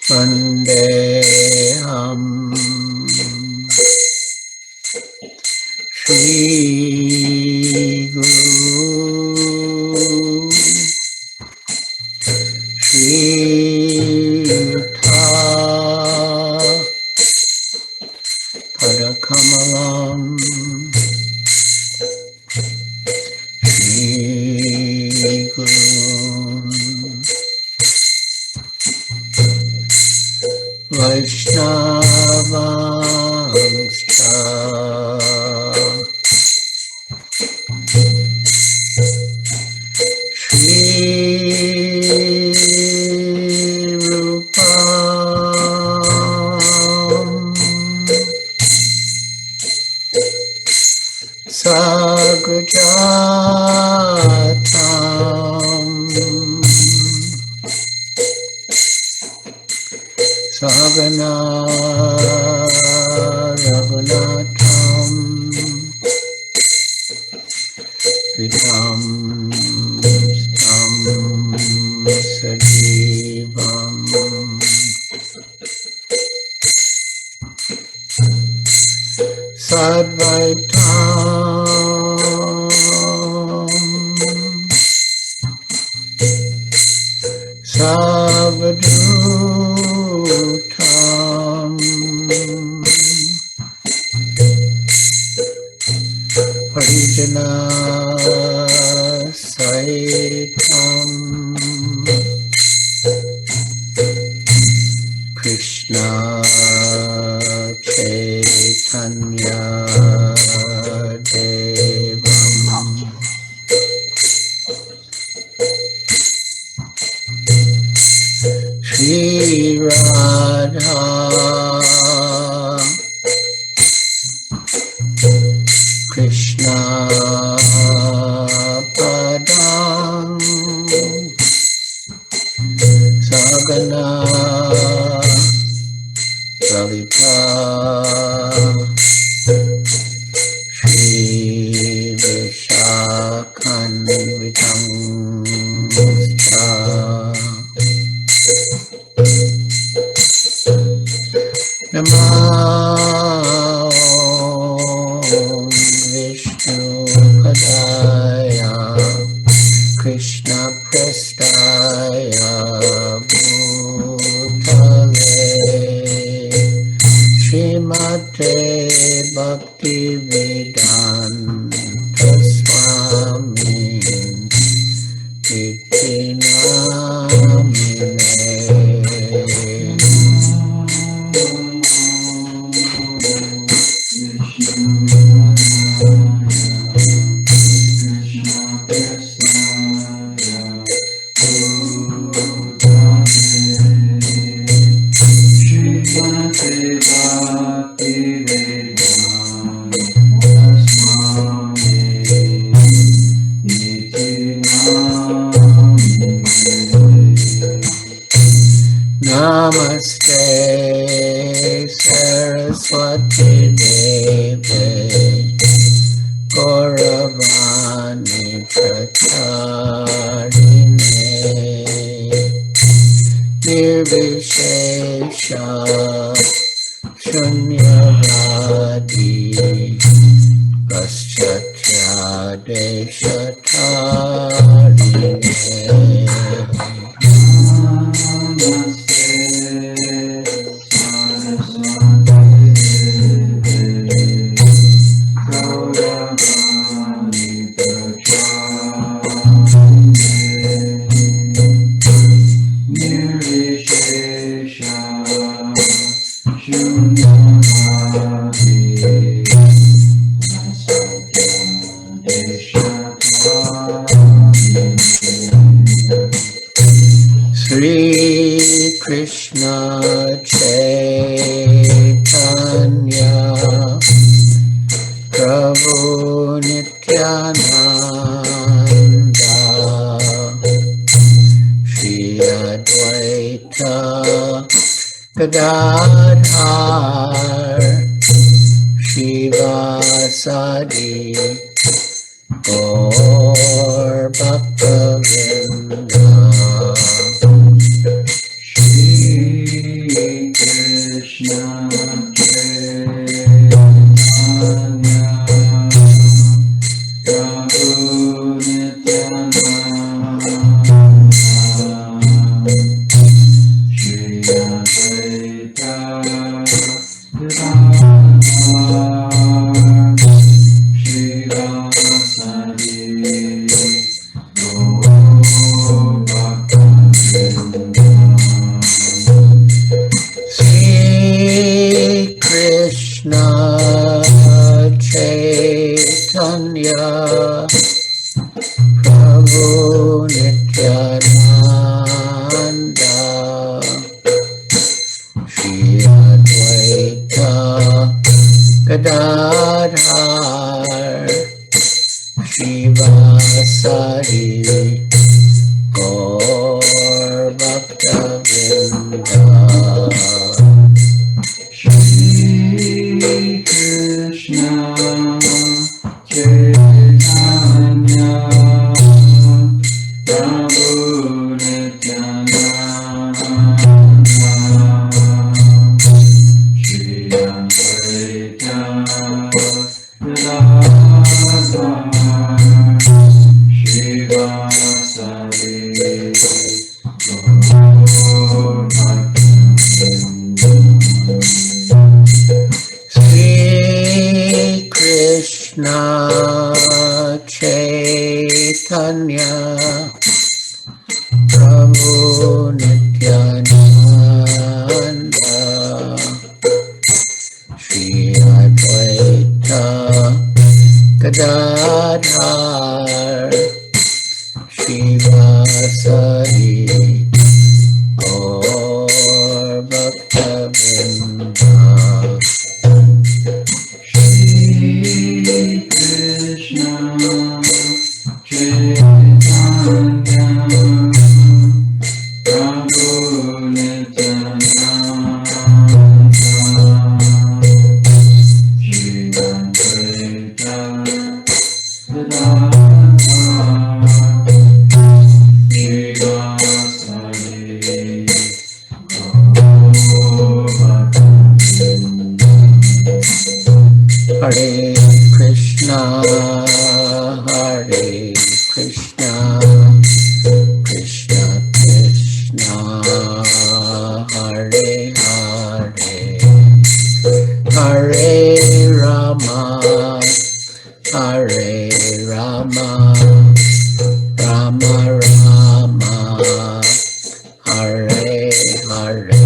Vandeham Shri Guru Shri Padakamalam Shri Guru Vaishnavanscha Shri Sagrajatam Sagana Raghunatam Vidam Stam Sajivam Sadvaitam Savadutam Parijana Saitam Krishna Chaitanya Devam Shri Radha Krishna Padam Sagana Lalita Shri Vishakhanvitam Namo Vishnu Padaya Krishna Prestaya Bhutale Srimate Bhakti Vedanta Swami Iti Namine Namaste Saraswati Deve Gauravani Pracharine Nirvishesha Shunyavadi Paschatya Deshatarine Sri Krishna Chaitanya Prabhu Nityananda Shri Advaita Gadadhar Shivasadi Gaur Bhaktavinda Shri Chaitanya Prabhu Nityananda Shri Advaita Gadadhar Shivasari Gaur Bhakta-vrinda Shri Krishna Chaitanya Prabhu Nityananda Shri Advaita Gadadhar Shivasari Gaur Sri Krishna Chaitanya Prabhu Nityananda Shri Advaita Gadadhar Shivasari Gaur Bhakta-vrinda Shri Krishna Chaitanya Prabhu Nityananda Shri Advaita Gadadhar Shivasari Gaur Bhakta-vrinda Hare Krishna Hare Krishna Krishna Krishna Hare Hare Hare Rama Hare Rama Rama Rama Hare Hare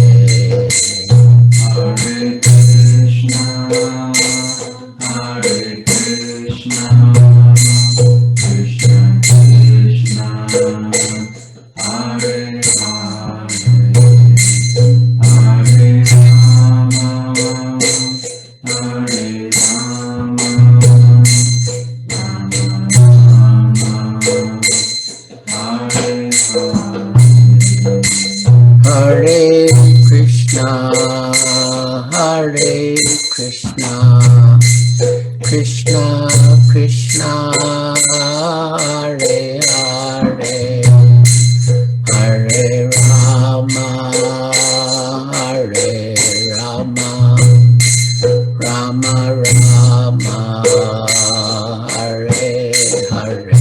Hare Krishna Hare Krishna Krishna Krishna Hare Hare Hare Rama Hare Rama Rama Rama Hare Hare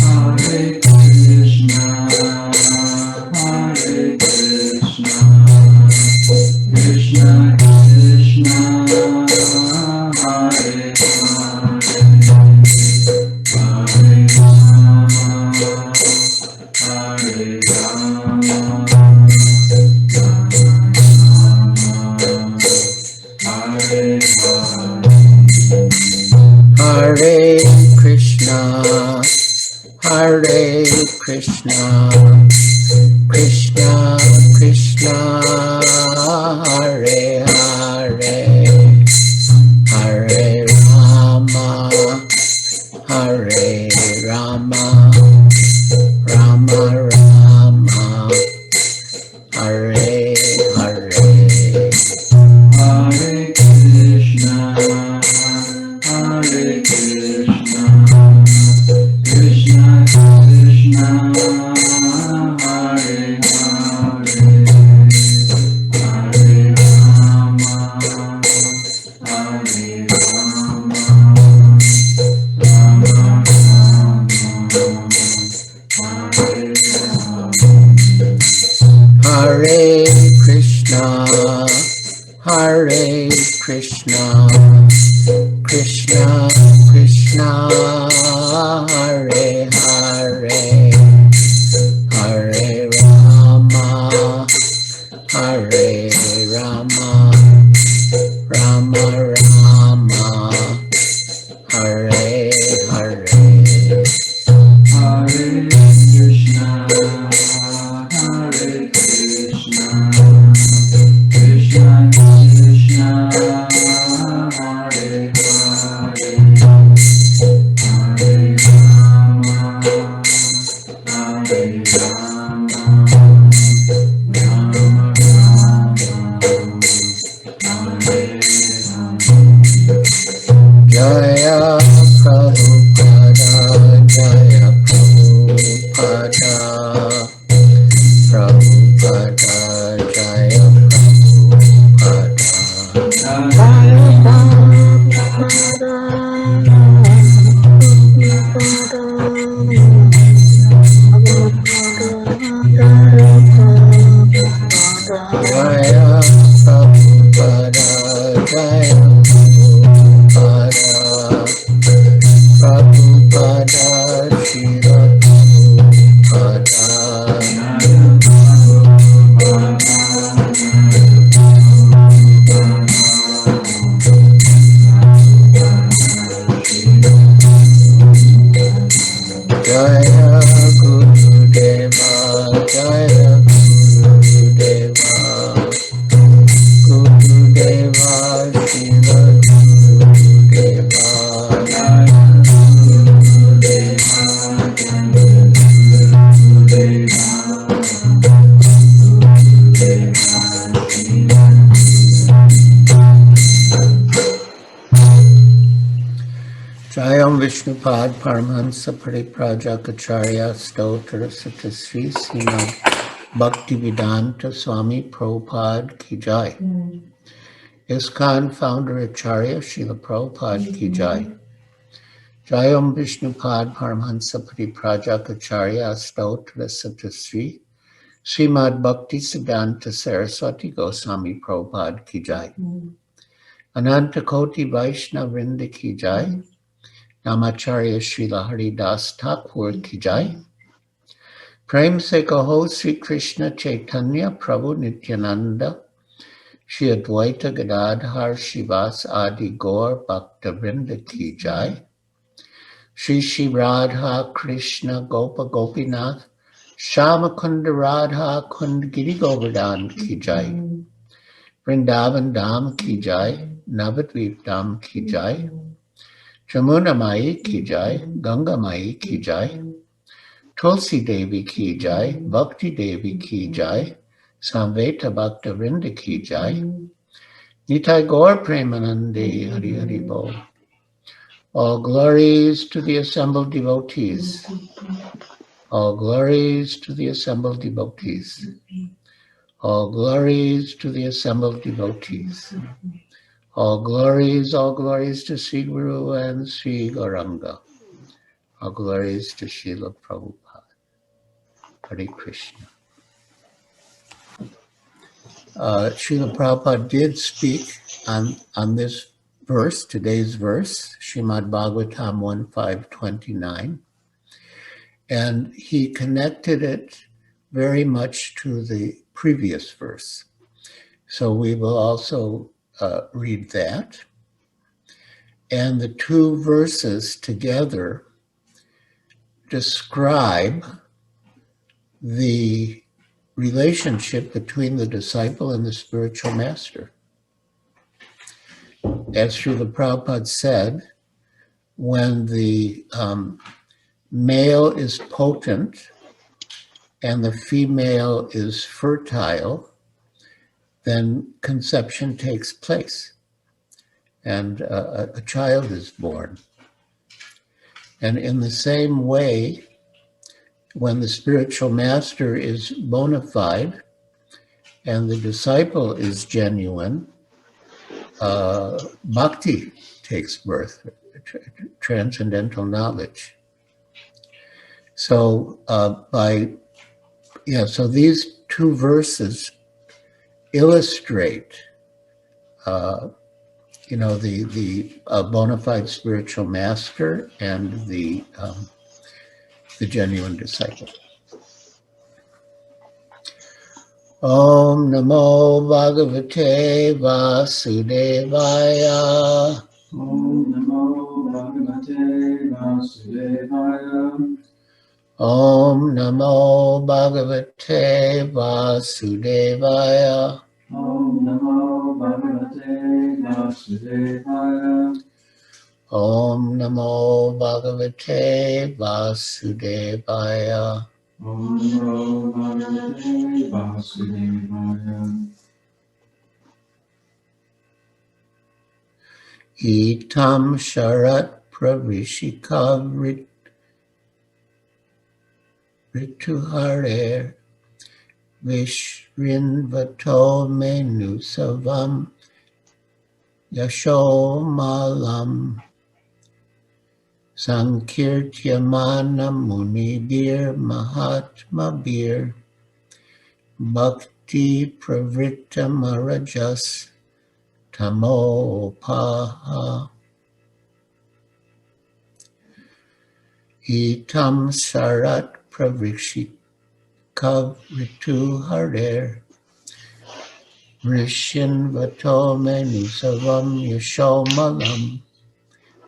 Hare Krishna Hare Krishna Krishna Krishna Hare Hare Hare Rama Hare Rama Rama Rama Hare Hare Hare Krishna Hare Krishna Krishna Krishna Hare Hare Hare Rama Hare Rama Hare Hare Krishna Hare Krishna Krishna Krishna Hare Hare Hare Rama Hare Rama Rama Rama Hare Hare Hare Krishna Hare Krishna Krishna Krishna Hare Hare Hare Rama Hare Rama Rama Rama Hare Hare Hare Krishna Hare Krishna Krishna Krishna Hare Hare Hare Rama Hare Rama Rama Rama Hare Jaya Prabhupada, Jaya Prabhupada, Prabhupada, Jaya Jaya Prabhupada, Jaya Prabhupada, Prabhupada, Srila Prabhupada. Jaya Gurudeva, Jaya Gurudeva, Gurudeva, Srila Gurudeva. Jayam Vishnupad Paramahansa Pariprajakacharya Stotra Satasri Srimad Bhaktivedanta Swami Prabhupada Ki Jai. Iskcon founder Acharya Srila Prabhupada Ki Jai. Jayam Vishnupad Paramahansa Pariprajakacharya Stotra Satasri Srimad Bhaktivedanta Saraswati Goswami Prabhupada Ki Jai. Ananta Koti Vaishnava Vrinda Ki Jai. Namacharya Srila Haridas Thakur Ki Jai. Prem se kaho Sri Krishna Chaitanya Prabhu Nityananda Shri Advaita Gadadhar Shivas Adi Gaur Bhakta Vrinda Ki Jai. Shri Shri Radha Krishna Gopa Gopinath Shama Kunda Radha Kund Giri Govardhan Ki Jai. Vrindavan Dham Ki Jai. Navadvip Dham Ki Jai. Jamuna Mai Ki Jai. Ganga Mai Ki Jai. Tulsi Devi Ki Jai. Bhakti Devi Ki Jai. Samveta Bhakta Vrinda Ki Jai. Nitai Gaur Premanande Hari Hari Bol. All glories to the assembled devotees. All glories to the assembled devotees. All glories to the assembled devotees. All glories to Sri Guru and Sri Gauranga. All glories to Srila Prabhupada. Hare Krishna. Srila Prabhupada did speak on this verse, today's verse, Srimad-Bhagavatam 1.5.29, and he connected it very much to the previous verse. So we will also read that. And the two verses together describe the relationship between the disciple and the spiritual master. As Srila Prabhupada said, when the male is potent and the female is fertile, then conception takes place and a child is born. And in the same way, when the spiritual master is bona fide and the disciple is genuine, bhakti takes birth, transcendental knowledge. So so these two verses illustrate, the bona fide spiritual master and the genuine disciple. Om Namo Bhagavate Vasudevaya. Om Namo Bhagavate Vasudevaya. Om Namo Bhagavate Vasudevaya. Om Namo Bhagavate Vasudevaya. Om Namo Bhagavate Vasudevaya. Om Namo Bhagavate Vasudevaya. Itam Sharat pravishika rituhare vishrinvato menusavam yashomalam sankirtyamana munibir mahatmabir bhakti pravrittamarajas tamopaha itam sarat pravishika rituhare Rishinvato menusavam yashomalam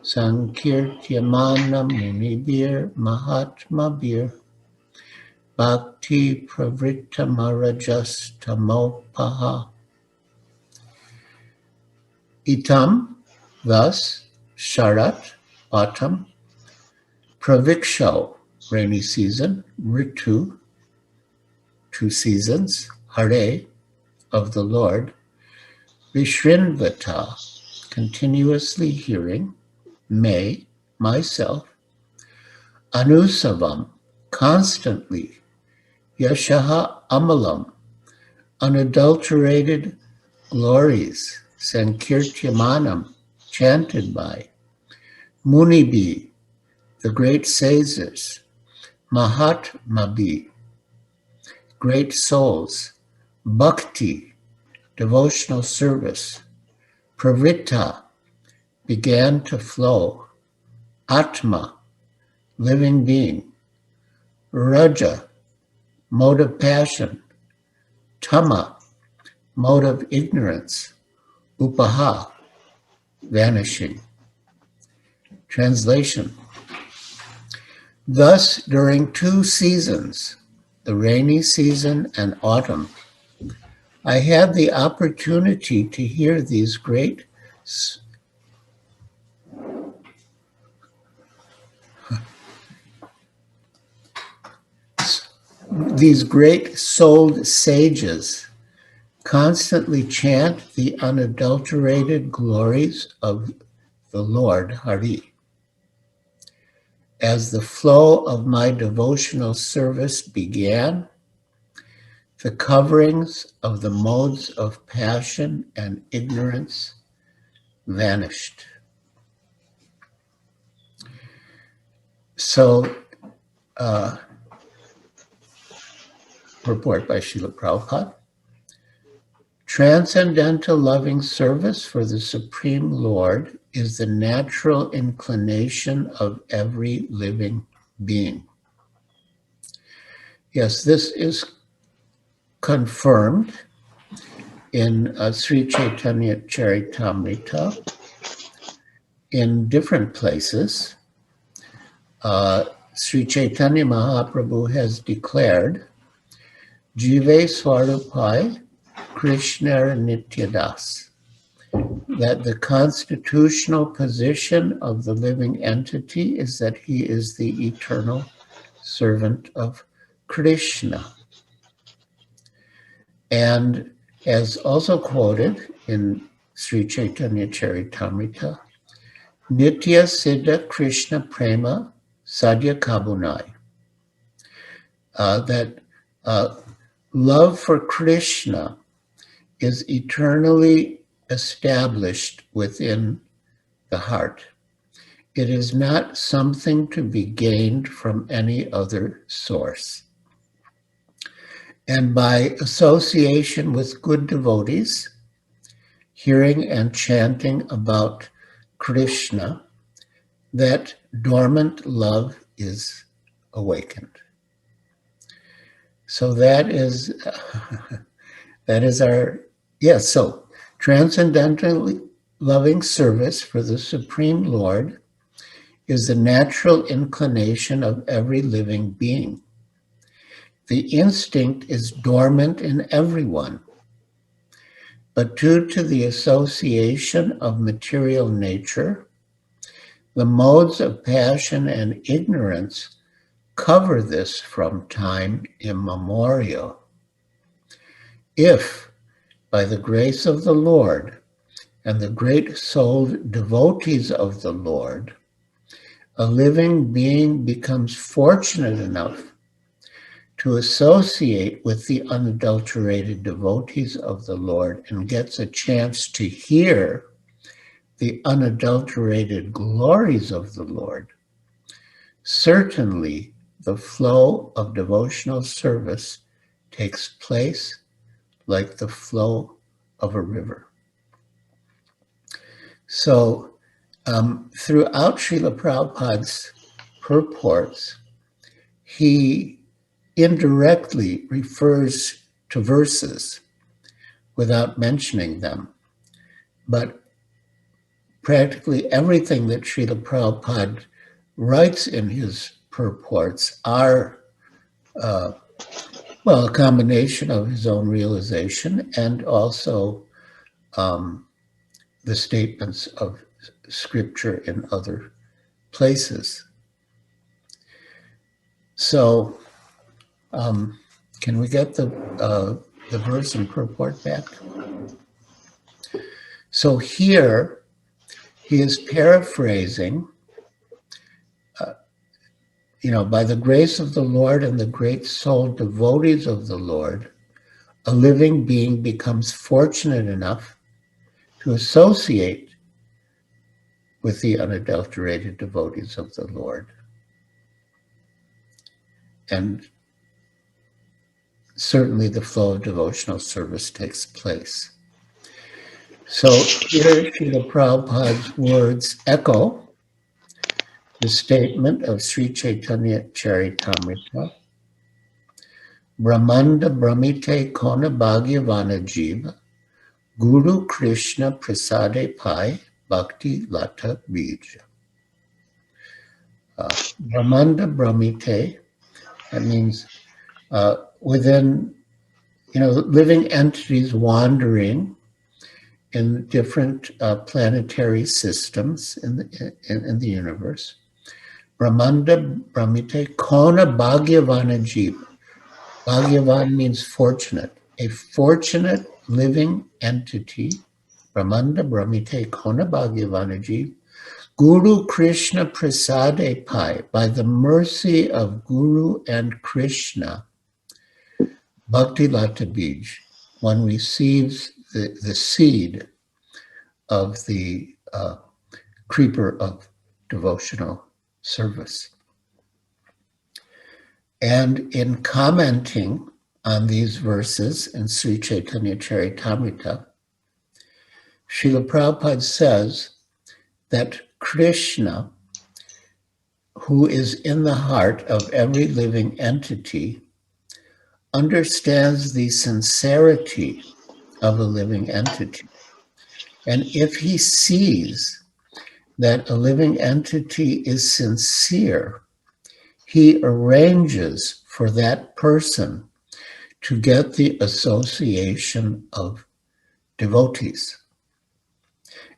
sankirtyamana munibir mahatmabir bhakti pravrittamarajas tamopaha. Itam, thus, sharat, autumn, praviksho, rainy season, ritu, 2 seasons, hare, of the Lord, Vishrinvata, continuously hearing, me, myself, Anusavam, constantly, Yashaha Amalam, unadulterated glories, Sankirtyamanam, chanted by, Munibi, the great sages, Mahatmabi, great souls, Bhakti, devotional service, Pravritta, began to flow, Atma, living being, Raja, mode of passion, Tama, mode of ignorance, Upaha, vanishing. Translation. Thus, during 2 seasons, the rainy season and autumn, I had the opportunity to hear these great souled sages constantly chant the unadulterated glories of the Lord Hare. As the flow of my devotional service began, the coverings of the modes of passion and ignorance vanished. So, report by Srila Prabhupada. Transcendental loving service for the Supreme Lord is the natural inclination of every living being. Yes, this is confirmed in Sri Chaitanya Charitamrita in different places. Sri Chaitanya Mahaprabhu has declared, Jive Swarupai Krishna Nityadas, that the constitutional position of the living entity is that he is the eternal servant of Krishna. And as also quoted in Sri Chaitanya Charitamrita, Nitya Siddha Krishna Prema Sadhya Kabunai, that love for Krishna is eternally established within the heart. It is not something to be gained from any other source. And by association with good devotees, hearing and chanting about Krishna, that dormant love is awakened. So that is our, yes, so transcendentally loving service for the Supreme Lord is the natural inclination of every living being. The instinct is dormant in everyone, but due to the association of material nature, the modes of passion and ignorance cover this from time immemorial. If, by the grace of the Lord and the great souled devotees of the Lord, a living being becomes fortunate enough to associate with the unadulterated devotees of the Lord and gets a chance to hear the unadulterated glories of the Lord, certainly the flow of devotional service takes place like the flow of a river. So throughout Srila Prabhupada's purports, he indirectly refers to verses without mentioning them. But practically everything that Srila Prabhupada writes in his purports are, well, a combination of his own realization and also the statements of scripture in other places. So, can we get the verse and purport back? So here, he is paraphrasing, by the grace of the Lord and the great soul devotees of the Lord, a living being becomes fortunate enough to associate with the unadulterated devotees of the Lord. And certainly the flow of devotional service takes place. So here Srila Prabhupada's words echo the statement of Sri Chaitanya Charitamrita, Brahmanda Brahmite Kona Bhagavana Jiva, Guru Krishna Prasade Pai, Bhakti Lata Bija. Brahmanda Brahmite, that means within, living entities wandering in different planetary systems in the universe. Brahmanda Brahmite Kona Bhagavana Jiva. Bhagavan means fortunate. A fortunate living entity, Brahmanda Brahmite Kona Bhagavana Jiva, Guru Krishna Prasade Pai, by the mercy of Guru and Krishna, Bhakti Lata Bij, one receives the seed of the creeper of devotional service. And in commenting on these verses in Sri Chaitanya Charitamrita, Srila Prabhupada says that Krishna, who is in the heart of every living entity, understands the sincerity of a living entity. And if he sees that a living entity is sincere, he arranges for that person to get the association of devotees.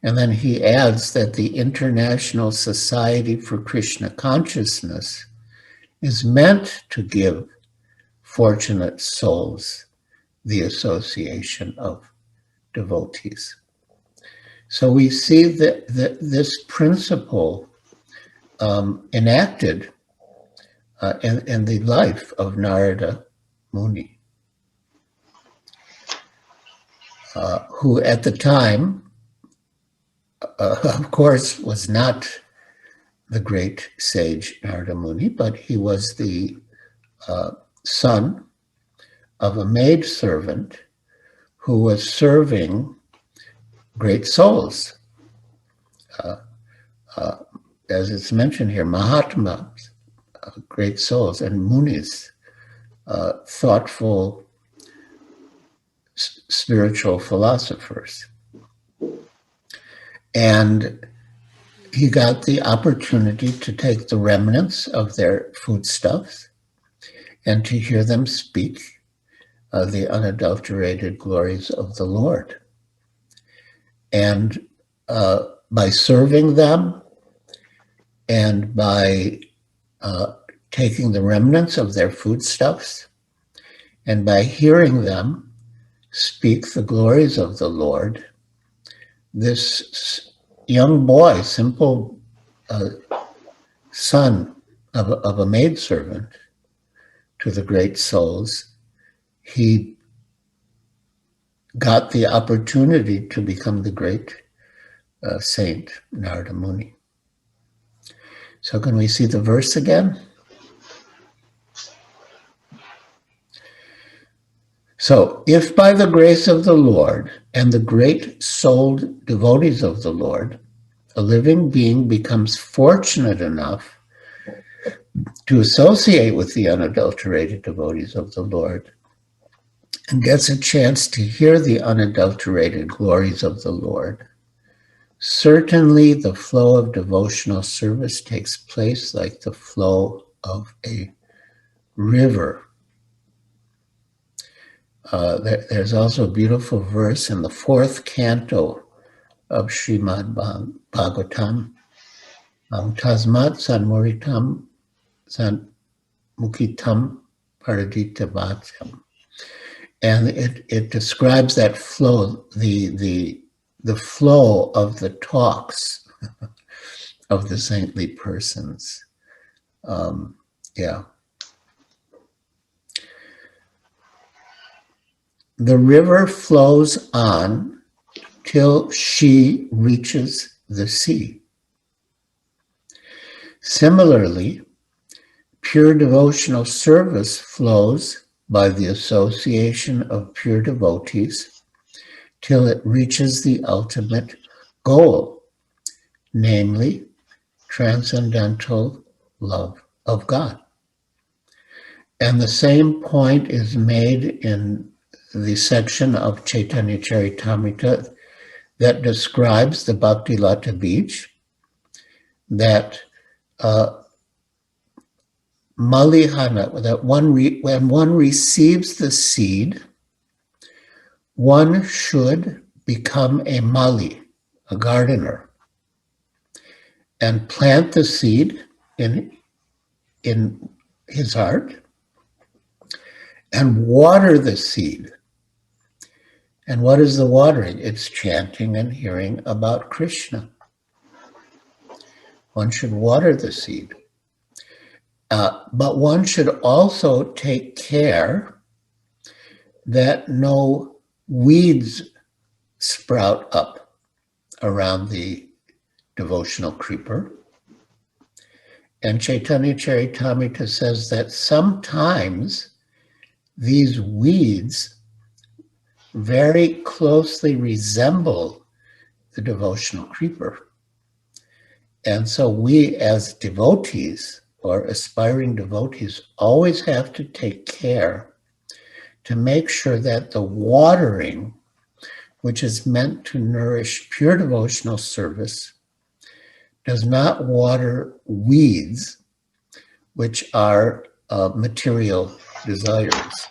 And then he adds that the International Society for Krishna Consciousness is meant to give fortunate souls the association of devotees. So we see that this principle enacted in the life of Narada Muni, who at the time, of course, was not the great sage Narada Muni, but he was the son of a maidservant who was serving great souls. As it's mentioned here, Mahatmas, great souls, and Munis, thoughtful spiritual philosophers. And he got the opportunity to take the remnants of their foodstuffs and to hear them speak the unadulterated glories of the Lord. And by serving them and by taking the remnants of their foodstuffs and by hearing them speak the glories of the Lord, this young boy, simple son of a maidservant to the great souls, he got the opportunity to become the great saint Narada Muni. So can we see the verse again? So, if by the grace of the Lord and the great-souled devotees of the Lord, a living being becomes fortunate enough to associate with the unadulterated devotees of the Lord and gets a chance to hear the unadulterated glories of the Lord, certainly the flow of devotional service takes place like the flow of a river. There's also a beautiful verse in the 4th canto of Srimad-Bhagavatam, Tasmat Sanmuritam Sanmukitam Paraditavatyam. And it describes that flow, the flow of the talks of the saintly persons. The river flows on till she reaches the sea. Similarly, pure devotional service flows by the association of pure devotees till it reaches the ultimate goal, namely transcendental love of God. And the same point is made in the section of Chaitanya Charitamrita that describes the Bhakti Lata beach, that Malihana, that when one receives the seed, one should become a Mali, a gardener, and plant the seed in his heart and water the seed. And what is the watering? It's chanting and hearing about Krishna. One should water the seed. But one should also take care that no weeds sprout up around the devotional creeper. And Chaitanya Charitamrita says that sometimes these weeds very closely resemble the devotional creeper. And so we as devotees or aspiring devotees always have to take care to make sure that the watering, which is meant to nourish pure devotional service, does not water weeds, which are material desires.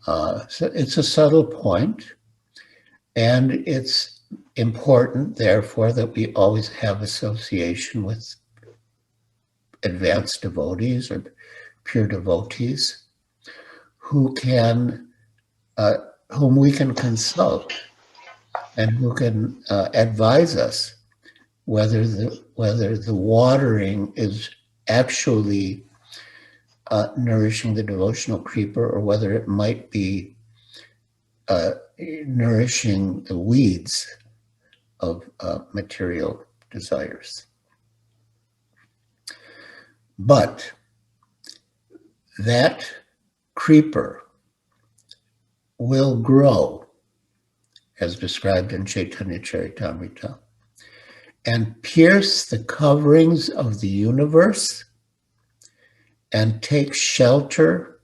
So it's a subtle point, and it's important, therefore, that we always have association with advanced devotees or pure devotees who can, whom we can consult and who can advise us whether the watering is actually nourishing the devotional creeper or whether it might be nourishing the weeds of material desires. But that creeper will grow, as described in Chaitanya Charitamrita, and pierce the coverings of the universe and take shelter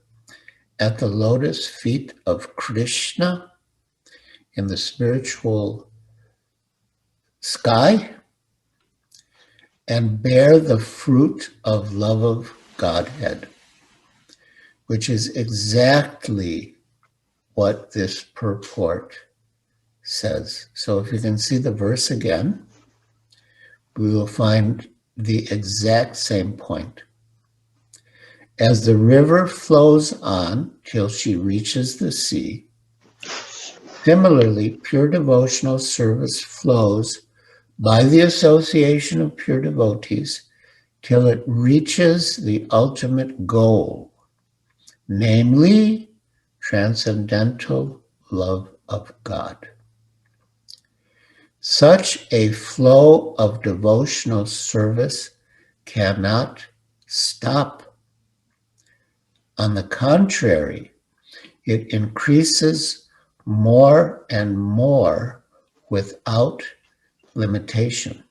at the lotus feet of Krishna in the spiritual sky and bear the fruit of love of Godhead, which is exactly what this purport says. So if you can see the verse again, we will find the exact same point. As the river flows on till she reaches the sea, similarly, pure devotional service flows by the association of pure devotees till it reaches the ultimate goal, namely transcendental love of God. Such a flow of devotional service cannot stop. On the contrary, it increases more and more without limitation.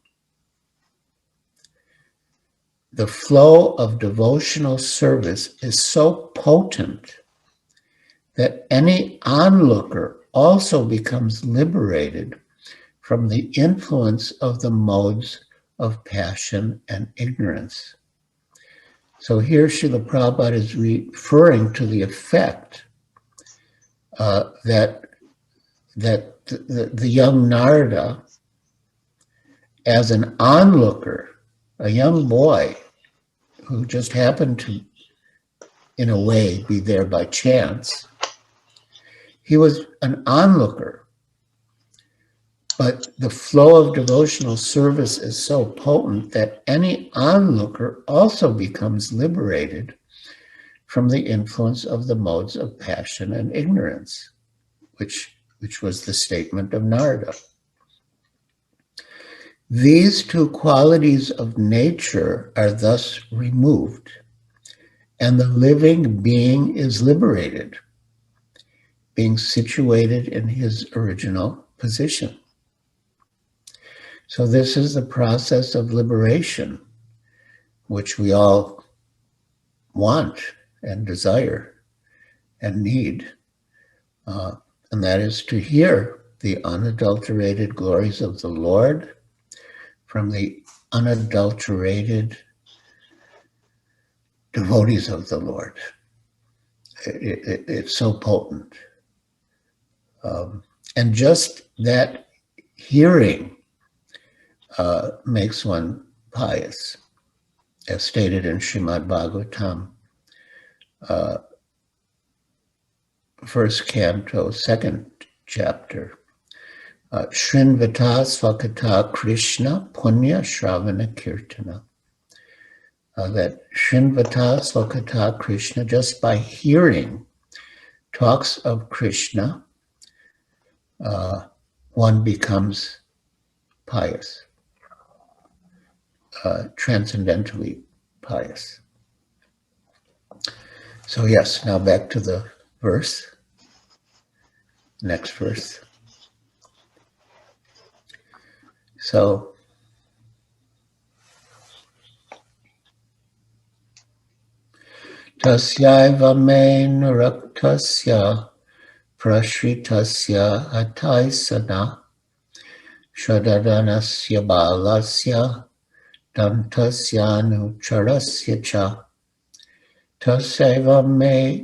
The flow of devotional service is so potent that any onlooker also becomes liberated from the influence of the modes of passion and ignorance. So here Srila Prabhupada is referring to the effect that the young Narada, as an onlooker, a young boy who just happened to, in a way, be there by chance, he was an onlooker. But the flow of devotional service is so potent that any onlooker also becomes liberated from the influence of the modes of passion and ignorance, which was the statement of Narada. These two qualities of nature are thus removed, and the living being is liberated, being situated in his original position. So this is the process of liberation, which we all want and desire and need. And that is to hear the unadulterated glories of the Lord from the unadulterated devotees of the Lord. It's so potent. And just that hearing makes one pious, as stated in Srimad-Bhagavatam, first canto, second chapter. Shrinvata svakata Krishna punya shravana kirtana. That Shrinvata svakata Krishna, just by hearing talks of Krishna, one becomes pious, transcendentally pious. So yes, now back to the verse, next verse. So, tasyaivaṁ nuraktasya praśritasya hatainasaḥ śraddadhānasya bālasya dāntasyānucarasya tasyaivaṁ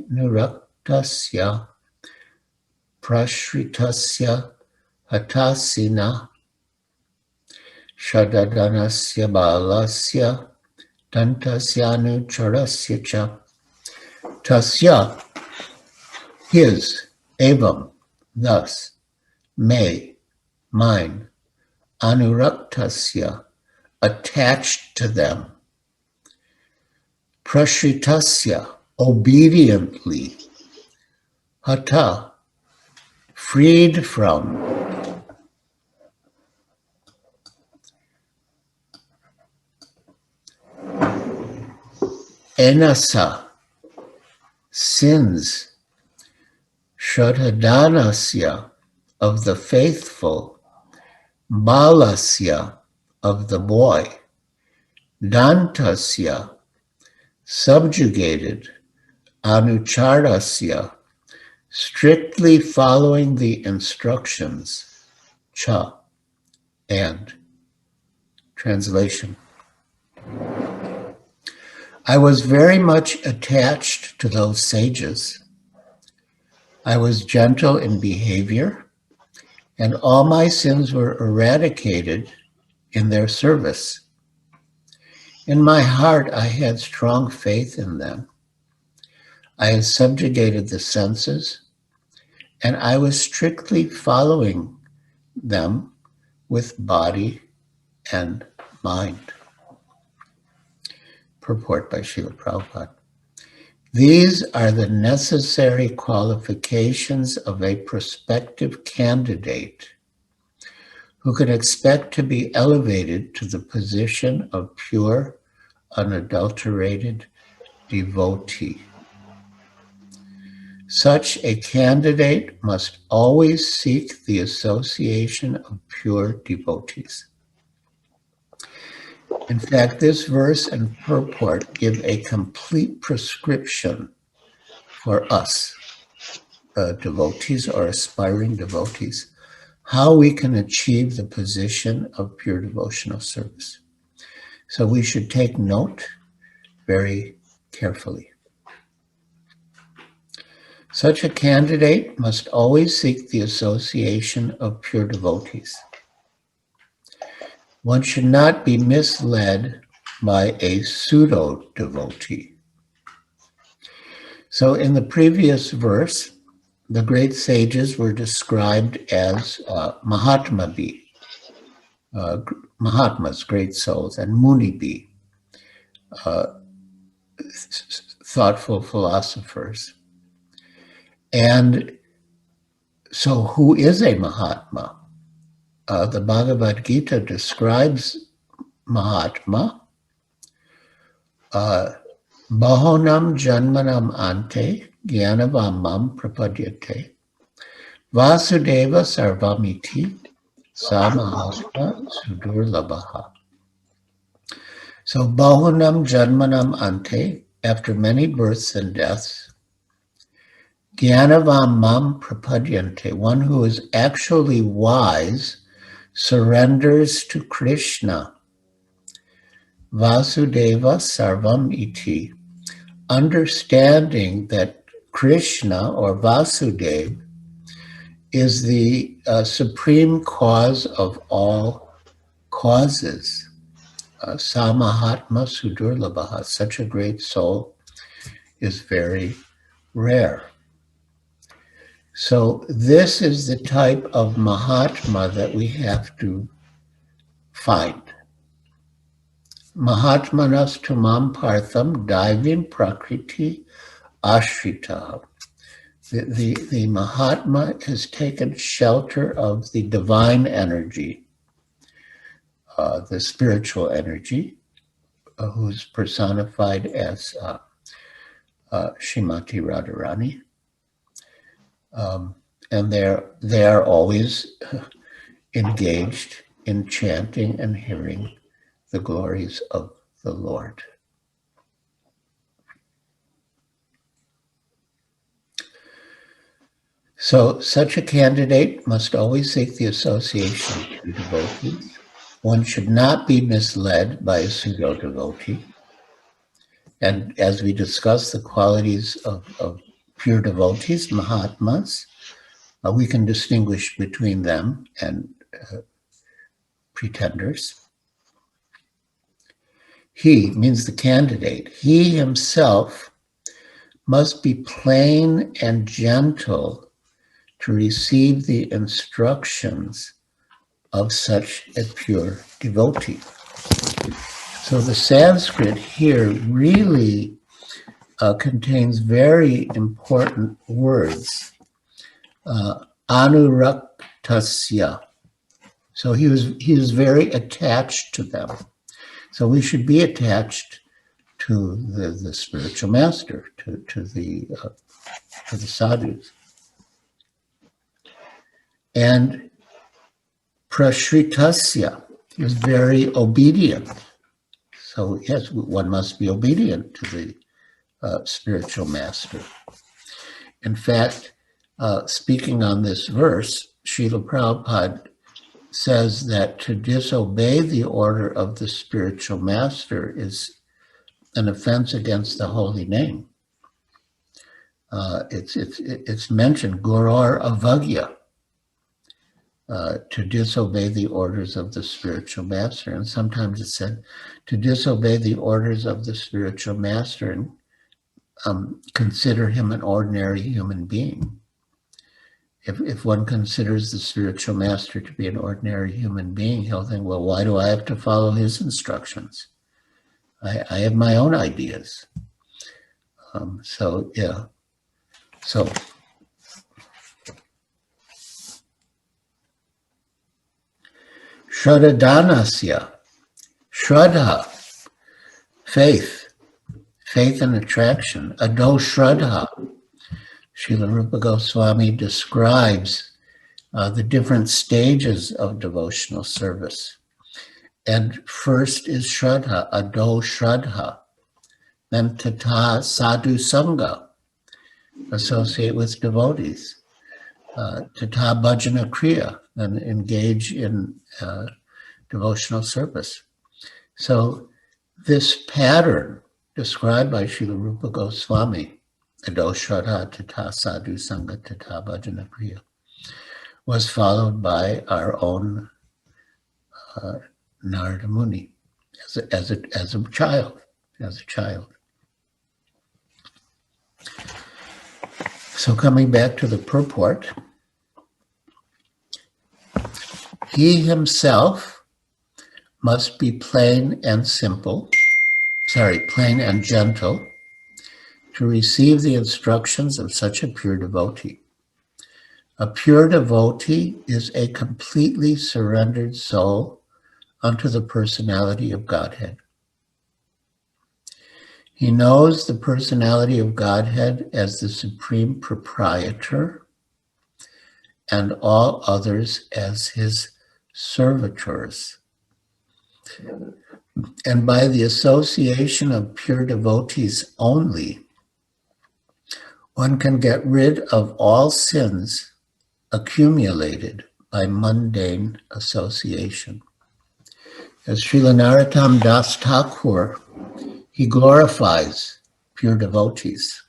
nuraktasya praśritasya hatainasaḥ śraddadhānasya bālasya dāntasyānucarasya. Tasya, his, evam, thus, may, mine, nuraktasya, attached to them, praśritasya, obediently, hata, freed from, hatainasaḥ, sins, śraddadhānasya, of the faithful, bālasya, of the boy, dāntasyānucarasya, subjugated, anucarasya, strictly following the instructions, cha, and. Translation. I was very much attached to those sages. I was gentle in behavior, and all my sins were eradicated in their service. In my heart, I had strong faith in them. I had subjugated the senses, and I was strictly following them with body and mind. purport by Srila Prabhupada. These are the necessary qualifications of a prospective candidate who can expect to be elevated to the position of pure, unadulterated devotee. Such a candidate must always seek the association of pure devotees. In fact, this verse and purport give a complete prescription for us, devotees or aspiring devotees, how we can achieve the position of pure devotional service. So we should take note very carefully. Such a candidate must always seek the association of pure devotees. One should not be misled by a pseudo-devotee. So in the previous verse, the great sages were described as Mahatmas, great souls, and Munibi, thoughtful philosophers. And so who is a Mahatma? The Bhagavad Gita describes Mahatma, Bahonam Janmanam Ante Jnanavammam Prapadyate Vasudeva Sarvamiti Samahatma Sudurlabhaha. So Bahonam Janmanam Ante, after many births and deaths, Jnanavammam Prapadyante, one who is actually wise, surrenders to Krishna. Vasudeva Sarvam Iti, understanding that Krishna or Vasudeva is the supreme cause of all causes. Samahatma Sudurlabhaha, such a great soul is very rare. So this is the type of Mahatma that we have to find. Mahatmanas tumam partham daivim prakriti ashrita. The Mahatma has taken shelter of the divine energy, the spiritual energy, who's personified as Srimati Radharani. And they are always engaged in chanting and hearing the glories of the Lord. So such a candidate must always seek the association of devotees. One should not be misled by a pseudo-devotee. And as we discuss the qualities of pure devotees, Mahatmas, we can distinguish between them and pretenders. He means the candidate. He himself must be plain and gentle to receive the instructions of such a pure devotee. So the Sanskrit here really contains very important words. Nuraktasya. So he was very attached to them. So we should be attached to the spiritual master, to the sadhus. And praśritasya is very obedient. So yes, one must be obedient to the spiritual master. In fact, speaking on this verse, Srila Prabhupada says that to disobey the order of the spiritual master is an offense against the holy name. It's mentioned, Gurur Avagya, to disobey the orders of the spiritual master. And sometimes it's said to disobey the orders of the spiritual master and consider him an ordinary human being. If one considers the spiritual master to be an ordinary human being, he'll think, well, why do I have to follow his instructions? I have my own ideas. So śraddadhānasya, shraddha, faith and attraction. Ado shraddha. Srila Rupa Goswami describes the different stages of devotional service. And first is shraddha, ado shraddha. Then tata sadhu sangha, associate with devotees. Tata bhajana kriya, and engage in devotional service. So this pattern described by Srila Rupa Goswami, ado shraddha, tata sadhu sangha, tata bhajana kriya, was followed by our own Narada Muni as a child. So coming back to the purport, he himself must be plain and gentle to receive the instructions of such a pure devotee. A pure devotee is a completely surrendered soul unto the personality of Godhead. He knows the personality of Godhead as the supreme proprietor and all others as his servitors. And by the association of pure devotees only, one can get rid of all sins accumulated by mundane association. As Srila Narottam Das Thakur, he glorifies pure devotees.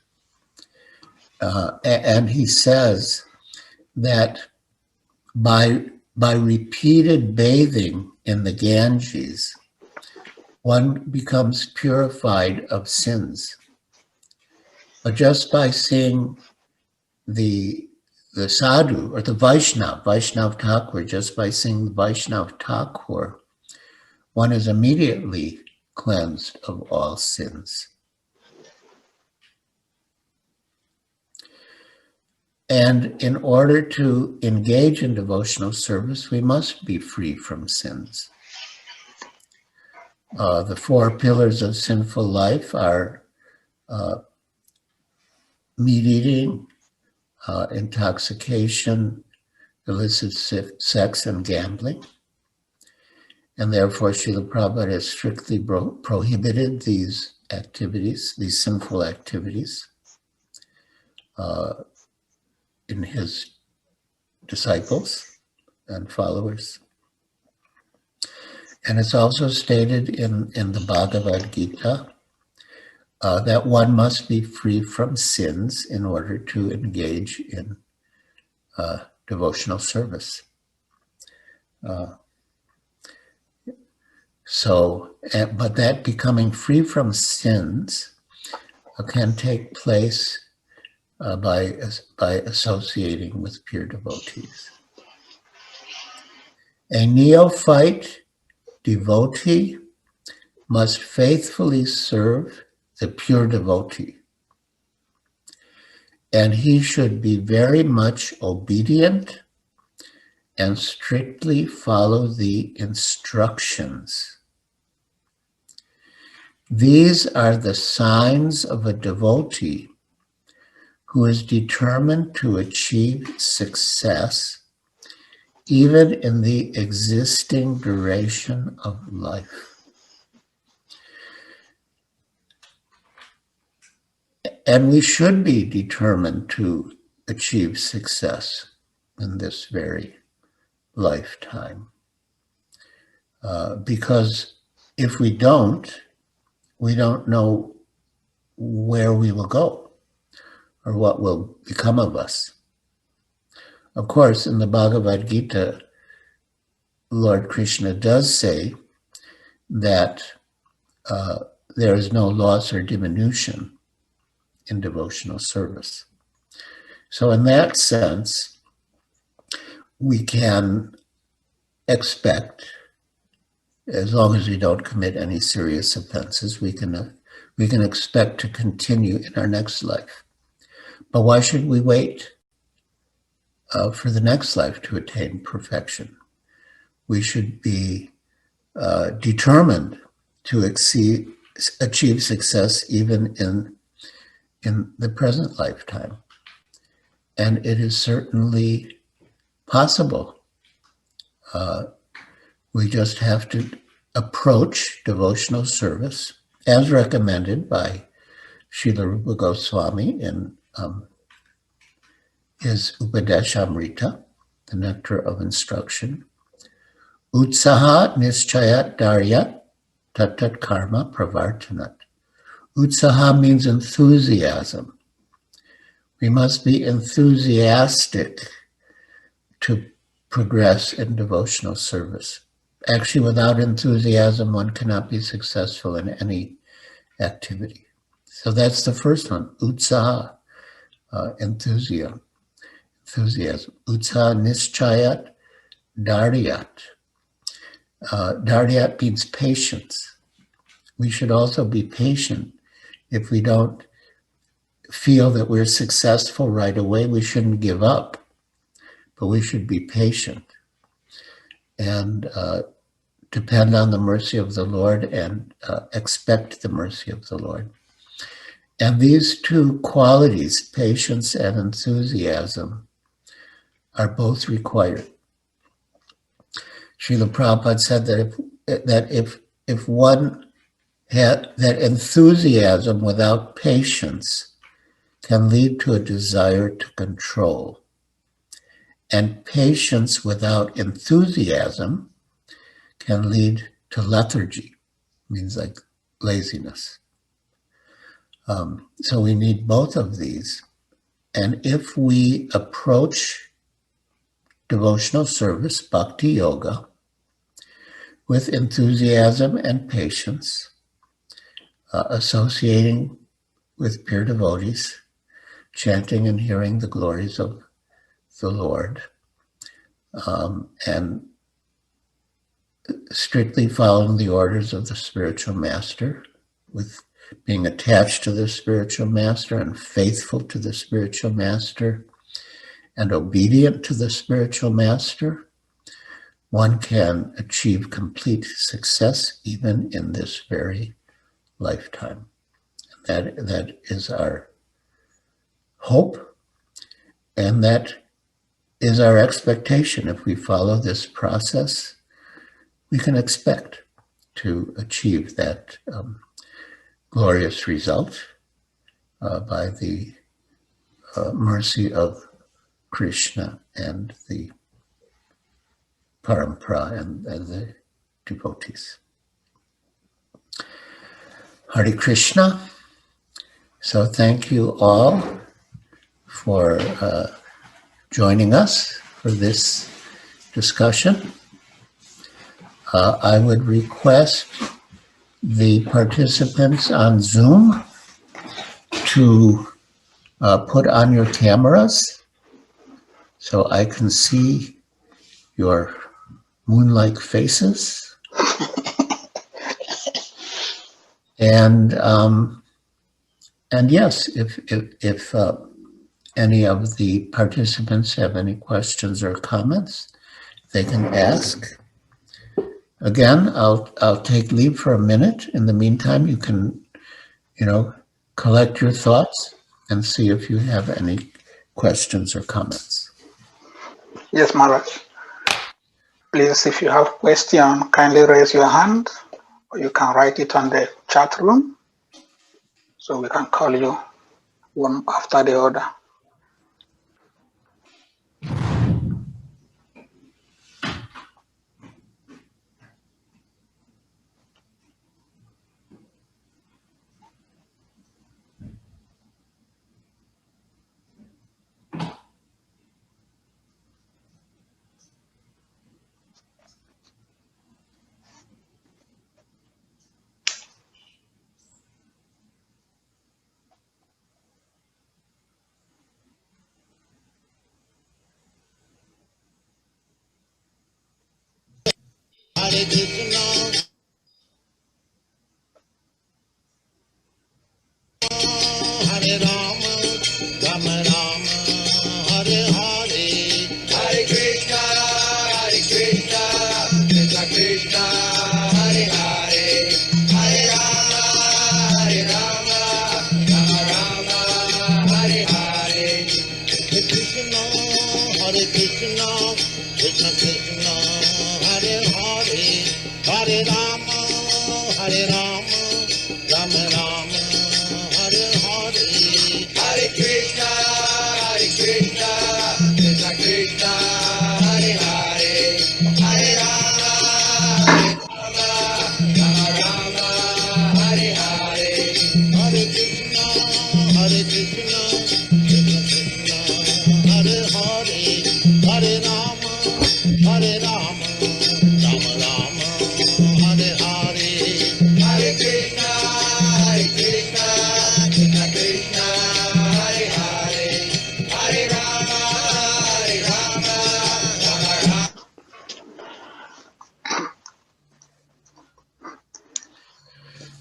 And he says that by repeated bathing in the Ganges, one becomes purified of sins. But just by seeing the sadhu or the Vaishnav Thakur, just by seeing the Vaishnav Thakur, one is immediately cleansed of all sins. And in order to engage in devotional service, we must be free from sins. The four pillars of sinful life are meat eating, intoxication, illicit sex, and gambling. And therefore, Srila Prabhupada has strictly prohibited these activities, these sinful activities, in his disciples and followers. And it's also stated in the Bhagavad Gita that one must be free from sins in order to engage in devotional service. But that becoming free from sins can take place by associating with pure devotees. A neophyte devotee must faithfully serve the pure devotee, and he should be very much obedient and strictly follow the instructions. These are the signs of a devotee who is determined to achieve success even in the existing duration of life. And we should be determined to achieve success in this very lifetime. Because if we don't know where we will go or what will become of us. Of course, in the Bhagavad Gita, Lord Krishna does say that there is no loss or diminution in devotional service. So in that sense, we can expect as long as we don't commit any serious offenses, we can expect to continue in our next life. But why should we wait for the next life to attain perfection? We should be determined to achieve success even in the present lifetime. And it is certainly possible. We just have to approach devotional service as recommended by Srila Rupa Goswami in his Upadeshamrita, the Nectar of Instruction. Utsaha nischayat daryat tatat karma pravartanat. Utsaha means enthusiasm. We must be enthusiastic to progress in devotional service. Actually, without enthusiasm, one cannot be successful in any activity. So that's the first one, utsaha, enthusiasm. Utsaha nischayat daryat. Daryat means patience. We should also be patient. If we don't feel that we're successful right away, we shouldn't give up, but we should be patient and depend on the mercy of the Lord and expect the mercy of the Lord. And these two qualities, patience and enthusiasm, are both required. Srila Prabhupada said that if one had that enthusiasm without patience can lead to a desire to control, and patience without enthusiasm can lead to lethargy, means like laziness. So we need both of these. And if we approach devotional service, bhakti yoga, with enthusiasm and patience, associating with pure devotees, chanting and hearing the glories of the Lord, and strictly following the orders of the spiritual master, with being attached to the spiritual master and faithful to the spiritual master and obedient to the spiritual master, one can achieve complete success even in this very lifetime. That is our hope, and that is our expectation. If we follow this process, we can expect to achieve that glorious result by the mercy of Krishna and the parampara and the devotees. Hare Krishna. So thank you all for joining us for this discussion. I would request the participants on Zoom to put on your cameras so I can see your moon-like faces. And yes, if any of the participants have any questions or comments, they can ask. Again, I'll take leave for a minute. In the meantime, you can, collect your thoughts and see if you have any questions or comments. Yes, Maharaj. Please, if you have a question, kindly raise your hand, or you can write it on the chat room, so we can call you one after the other. Hare Krishna.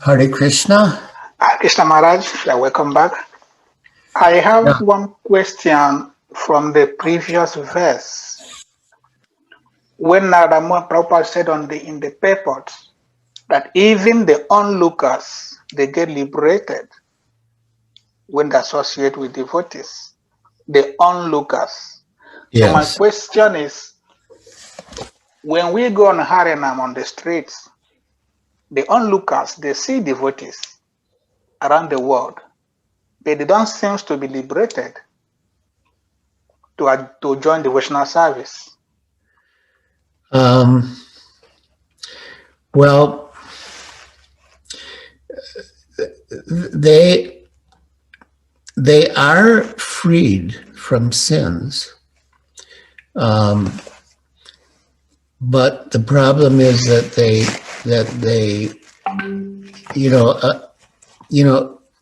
Hare Krishna. Krishna Maharaj, you're welcome back. I have one question from the previous verse. When Narada Prabhupada said in the purport that even the onlookers, they get liberated when they associate with devotees. The onlookers. So my Yes. question is, when we go on Harinam on the streets, the onlookers, they see devotees around the world, but they don't seem to be liberated to join devotional service. Well, they are freed from sins, but the problem is that they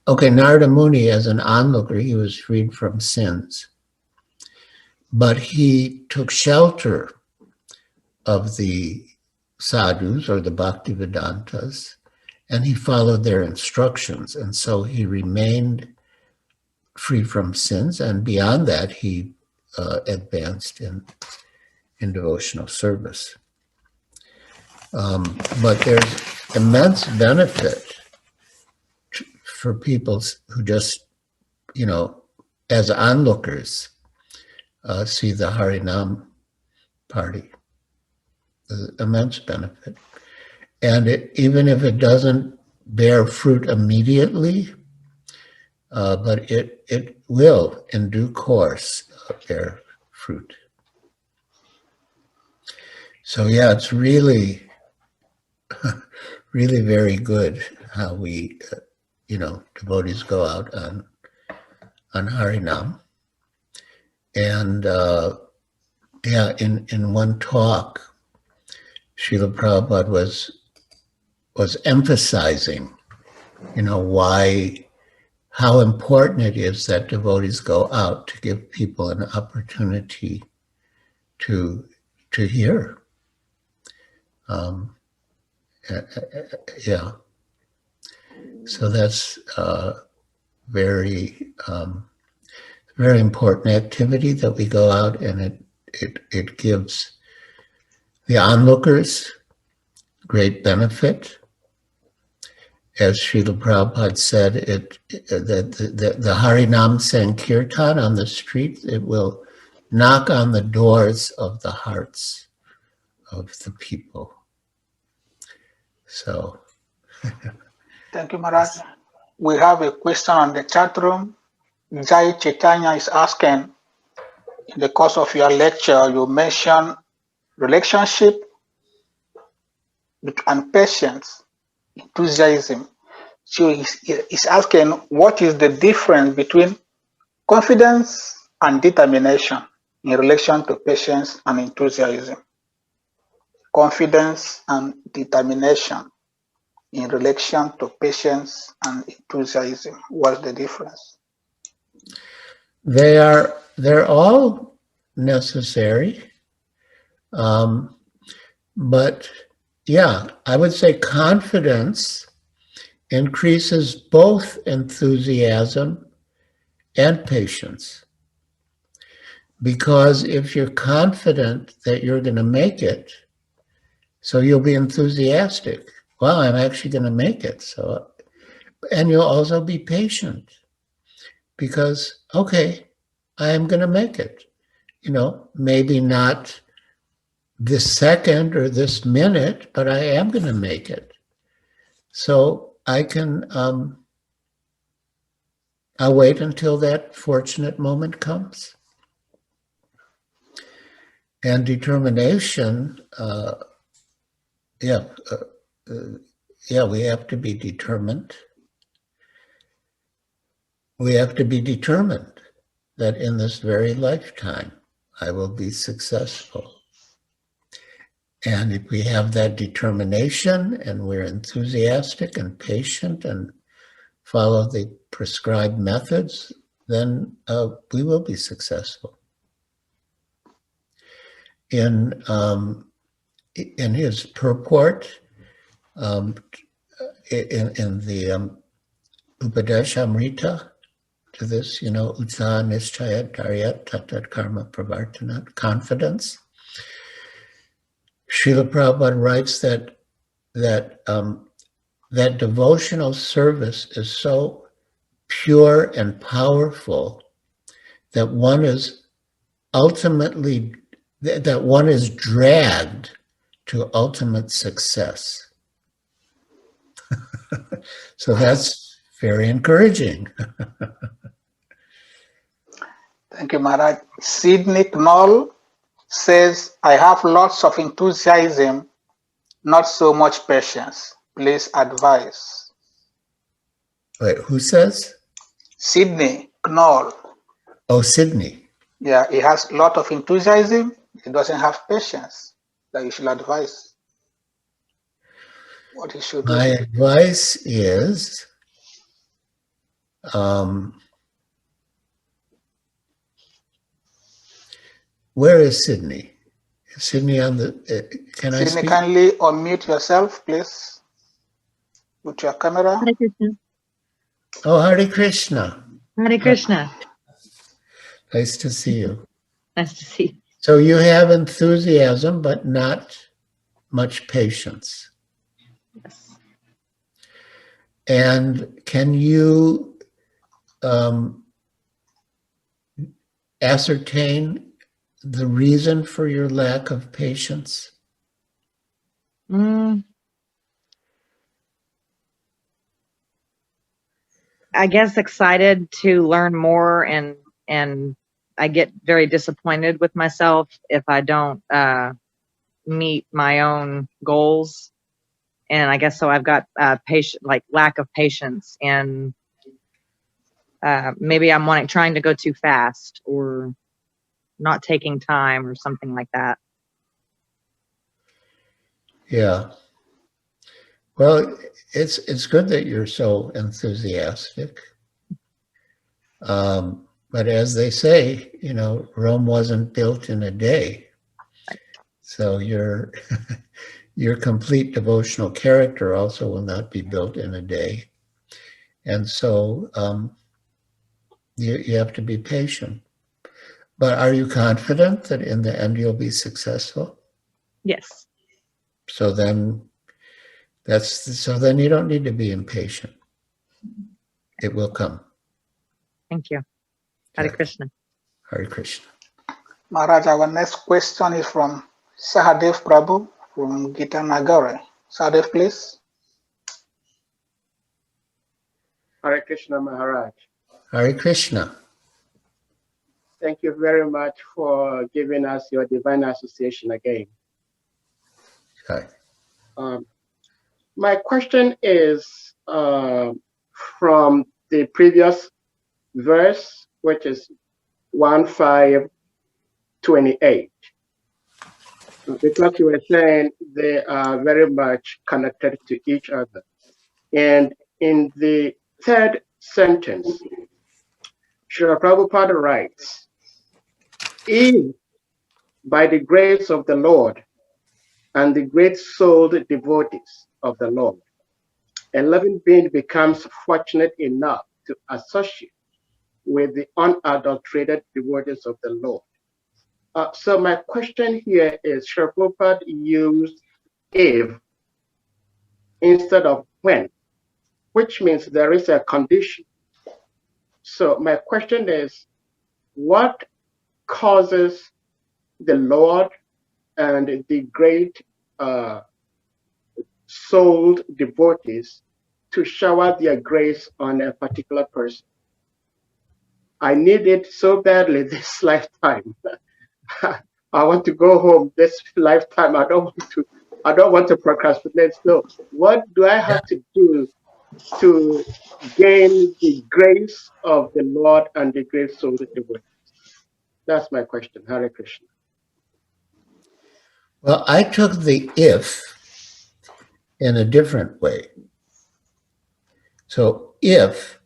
okay, Narada Muni as an onlooker, he was freed from sins, but he took shelter of the sadhus or the Bhaktivedantas, and he followed their instructions. And so he remained free from sins. And beyond that, he advanced in devotional service. But there's immense benefit for people who just, as onlookers, see the Harinam party. There's immense benefit. And even if it doesn't bear fruit immediately, but it will, in due course, bear fruit. So yeah, it's really, really very good how we, devotees go out on Harinam. And in one talk, Srila Prabhupada was emphasizing, how important it is that devotees go out to give people an opportunity to hear. So that's very important activity that we go out, and it gives the onlookers great benefit. As Srila Prabhupada said, the Harinam Sankirtan on the street, it will knock on the doors of the hearts of the people. So. Thank you, Maharaj. We have a question on the chat room. Jai Chaitanya is asking, in the course of your lecture, you mentioned relationship and patience, enthusiasm. So he's asking, what is the difference between confidence and determination in relation to patience and enthusiasm? Confidence and determination in relation to patience and enthusiasm. What's the difference? They're all necessary. But yeah, I would say confidence increases both enthusiasm and patience. Because if you're confident that you're going to make it, so you'll be enthusiastic. Well, I'm actually going to make it. So, and you'll also be patient because, okay, I am going to make it. Maybe not this second or this minute, but I am going to make it. So I can, I'll wait until that fortunate moment comes. And determination, we have to be determined. We have to be determined that in this very lifetime, I will be successful. And if we have that determination and we're enthusiastic and patient and follow the prescribed methods, then we will be successful. In his purport, in the Upadeshamrita to this, utsaha nischaya dharyat tatat karma pravartanat, confidence. Srila Prabhupada writes that devotional service is so pure and powerful that one is dragged to ultimate success. So that's very encouraging. Thank you, Maharaj. Sidney Knoll says, I have lots of enthusiasm, not so much patience. Please advise. Wait, who says? Sidney Knoll. Oh, Sydney. Yeah, he has a lot of enthusiasm. He doesn't have patience. That you should advise what he should do. My advice is where is Sydney? Is Sydney on the, can I Sydney, speak? kindly unmute yourself, please, with your camera. Hare Krishna. Oh, Hare Krishna. Hare Krishna. Nice to see you. Nice to see you. So you have enthusiasm, but not much patience. Yes. And can you ascertain the reason for your lack of patience? I guess excited to learn more, and I get very disappointed with myself if I don't meet my own goals. And I guess so I've got lack of patience, and maybe I'm trying to go too fast or not taking time or something like that. Yeah. Well, it's good that you're so enthusiastic. But as they say, Rome wasn't built in a day. So your complete devotional character also will not be built in a day. And so you have to be patient. But are you confident that in the end you'll be successful? Yes. So then you don't need to be impatient. It will come. Thank you. Hare Krishna. Hare Krishna. Maharaj, our next question is from Sahadev Prabhu from Gita Nagare. Sahadev, please. Hare Krishna Maharaj. Hare Krishna. Thank you very much for giving us your divine association again. Okay. My question is from the previous verse, which is 1:5:28. Because you were saying they are very much connected to each other. And in the third sentence, Srila Prabhupada writes, if by the grace of the Lord and the great-souled devotees of the Lord, a living being becomes fortunate enough to associate with the unadulterated devotees of the Lord. So my question here is, Srila Prabhupada used if instead of when, which means there is a condition. So my question is, what causes the Lord and the great souled devotees to shower their grace on a particular person? I need it so badly this lifetime. I want to go home this lifetime. I don't want to procrastinate. So what do I have to do to gain the grace of the Lord and the great soul devotees? That's my question. Hare Krishna. Well, I took the if in a different way. So if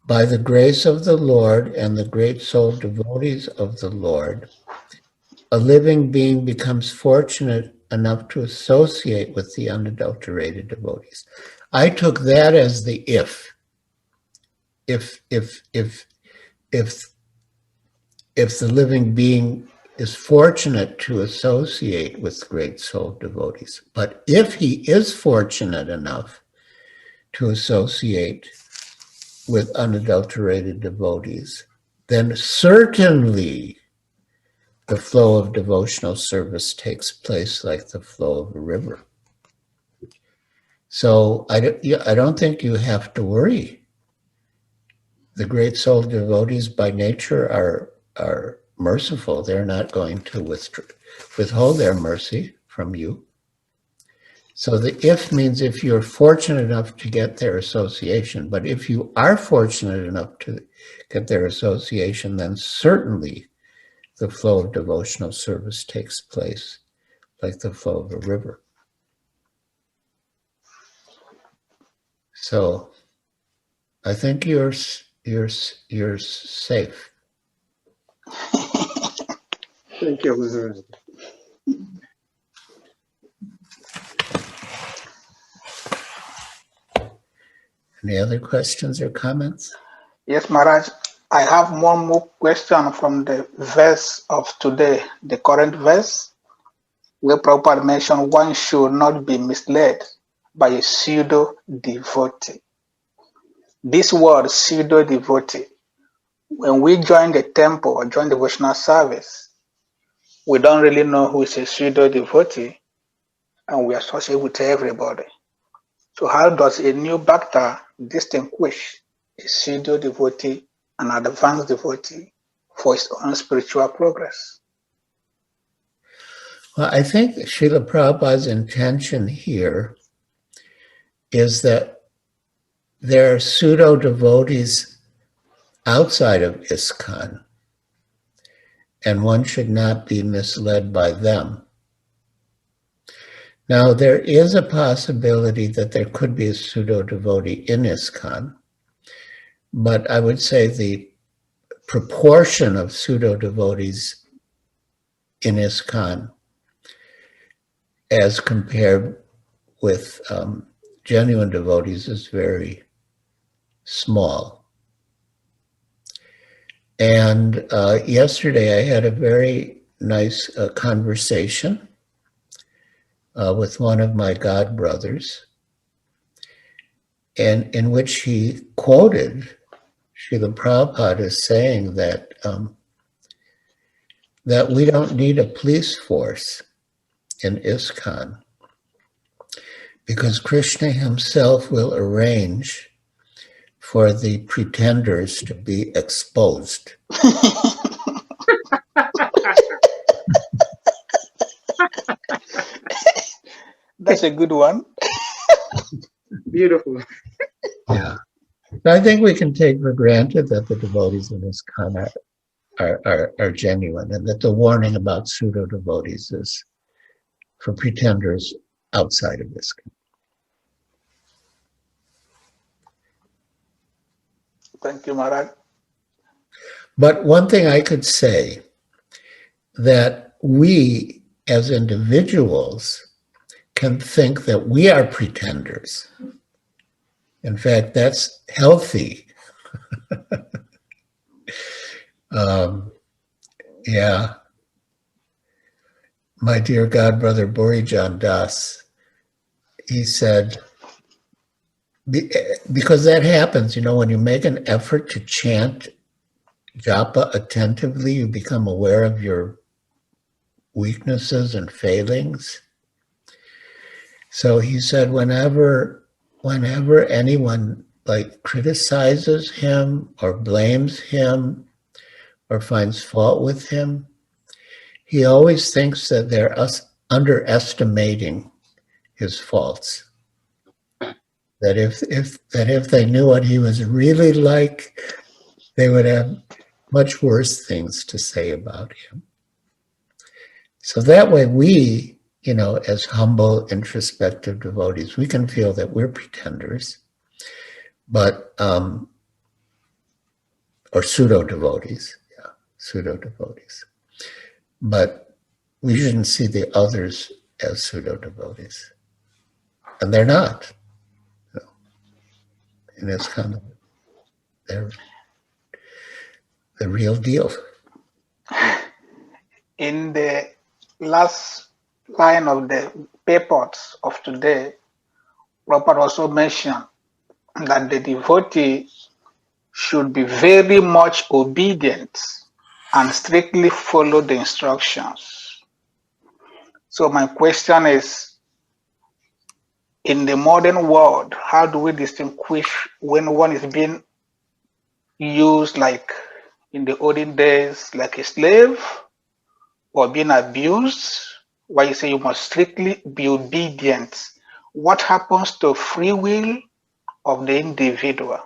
by the grace of the Lord and the great soul devotees of the Lord, a living being becomes fortunate enough to associate with the unadulterated devotees. I took that as the if. If the living being is fortunate to associate with great soul devotees. But if he is fortunate enough to associate with unadulterated devotees, then certainly the flow of devotional service takes place like the flow of a river. So I don't think you have to worry. The great soul devotees by nature are merciful. They're not going to withhold their mercy from you. So the if means if you're fortunate enough to get their association. But if you are fortunate enough to get their association, then certainly the flow of devotional service takes place like the flow of a river. So I think you're safe. Thank you, Guru. Any other questions or comments? Yes, Maharaj. I have one more question from the verse of today, the current verse, where Prabhupada mentioned one should not be misled by a pseudo-devotee. This word, pseudo-devotee, when we join the temple or join devotional service, we don't really know who is a pseudo-devotee, and we associate with everybody. So how does a new bhakta distinguish a pseudo-devotee and an advanced devotee for his own spiritual progress? Well, I think Srila Prabhupada's intention here is that there are pseudo-devotees outside of Iskcon, and one should not be misled by them. Now, there is a possibility that there could be a pseudo-devotee in Iskcon, but I would say the proportion of pseudo-devotees in Iskcon as compared with genuine devotees is very small. And yesterday I had a very nice conversation with one of my godbrothers, and in which he quoted Srila Prabhupada as saying that that we don't need a police force in Iskcon because Krishna himself will arrange for the pretenders to be exposed. That's a good one. Beautiful. Yeah. So I think we can take for granted that the devotees in Iskcon are genuine, and that the warning about pseudo-devotees is for pretenders outside of Iskcon. Thank you, Maharaj. But one thing I could say, that we as individuals can think that we are pretenders. In fact, that's healthy. Yeah. My dear godbrother Borijan Das, he said, because that happens, when you make an effort to chant japa attentively, you become aware of your weaknesses and failings. So he said, whenever anyone criticizes him or blames him or finds fault with him, he always thinks that they're underestimating his faults. That if they knew what he was really like, they would have much worse things to say about him. So that way we, as humble, introspective devotees, we can feel that we're pretenders, but, or pseudo-devotees, pseudo-devotees. But we shouldn't see the others as pseudo-devotees. And they're not. And it's kind of, they're the real deal. In the last line of the purports of today, Prabhupada also mentioned that the devotee should be very much obedient and strictly follow the instructions. So my question is, in the modern world, how do we distinguish when one is being used like in the olden days, like a slave, or being abused? Why you say you must strictly be obedient? What happens to free will of the individual?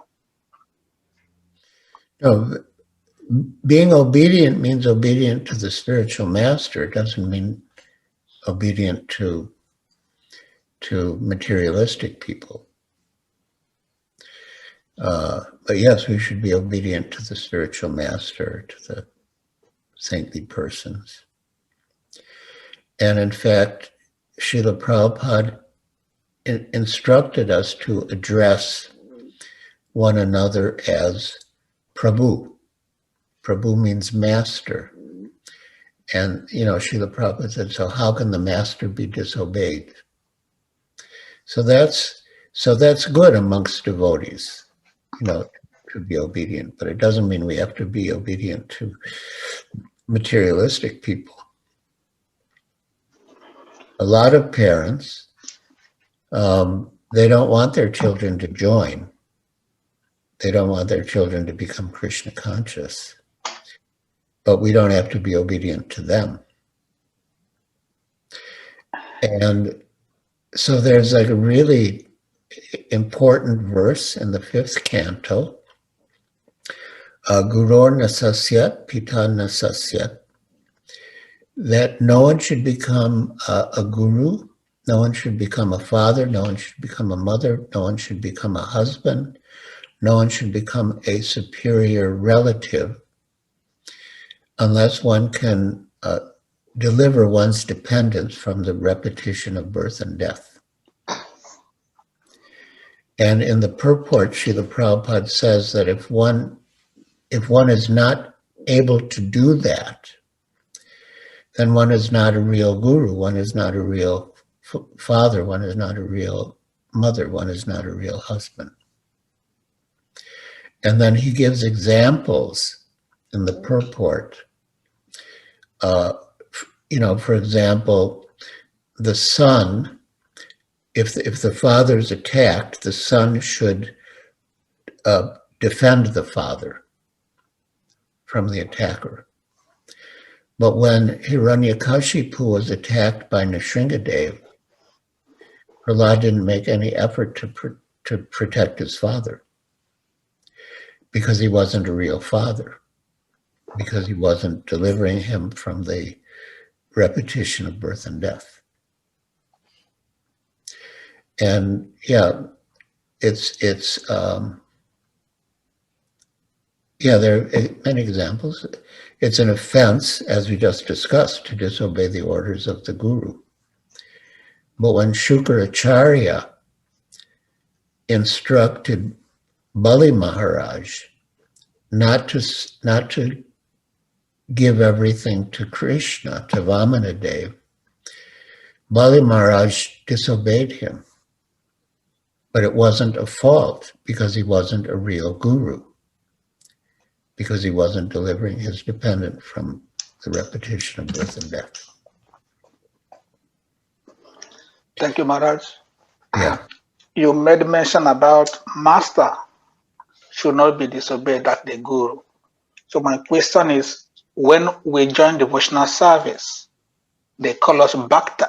No, being obedient means obedient to the spiritual master. It doesn't mean obedient to materialistic people. But yes, we should be obedient to the spiritual master, to the saintly persons. And in fact, Srila Prabhupada instructed us to address one another as Prabhu. Prabhu means master. And, Srila Prabhupada said, so how can the master be disobeyed? So that's good amongst devotees, to be obedient, but it doesn't mean we have to be obedient to materialistic people. A lot of parents, they don't want their children to join. They don't want their children to become Krishna conscious. But we don't have to be obedient to them. And so there's like a really important verse in the 5th canto, Guror nasasyat, pita nasasyat, that no one should become a guru, no one should become a father, no one should become a mother, no one should become a husband, no one should become a superior relative unless one can deliver one's dependence from the repetition of birth and death. And in the purport, Srila Prabhupada says that if one is not able to do that, then one is not a real guru, one is not a real father, one is not a real mother, one is not a real husband. And then he gives examples in the purport. For example, the son, if the father is attacked, the son should defend the father from the attacker. But when Hiranyakashipu was attacked by Nrsingadev, Prahlad didn't make any effort to protect his father because he wasn't a real father, because he wasn't delivering him from the repetition of birth and death. And there are many examples. It's an offense, as we just discussed, to disobey the orders of the guru. But when Shukracharya instructed Bali Maharaj not to give everything to Krishna, to Vamanadev, Bali Maharaj disobeyed him. But it wasn't a fault because he wasn't a real guru, because he wasn't delivering his dependent from the repetition of birth and death. Thank you, Maharaj. Yeah. You made mention about master should not be disobeyed as the guru. So my question is, when we join devotional service, they call us Bhakta.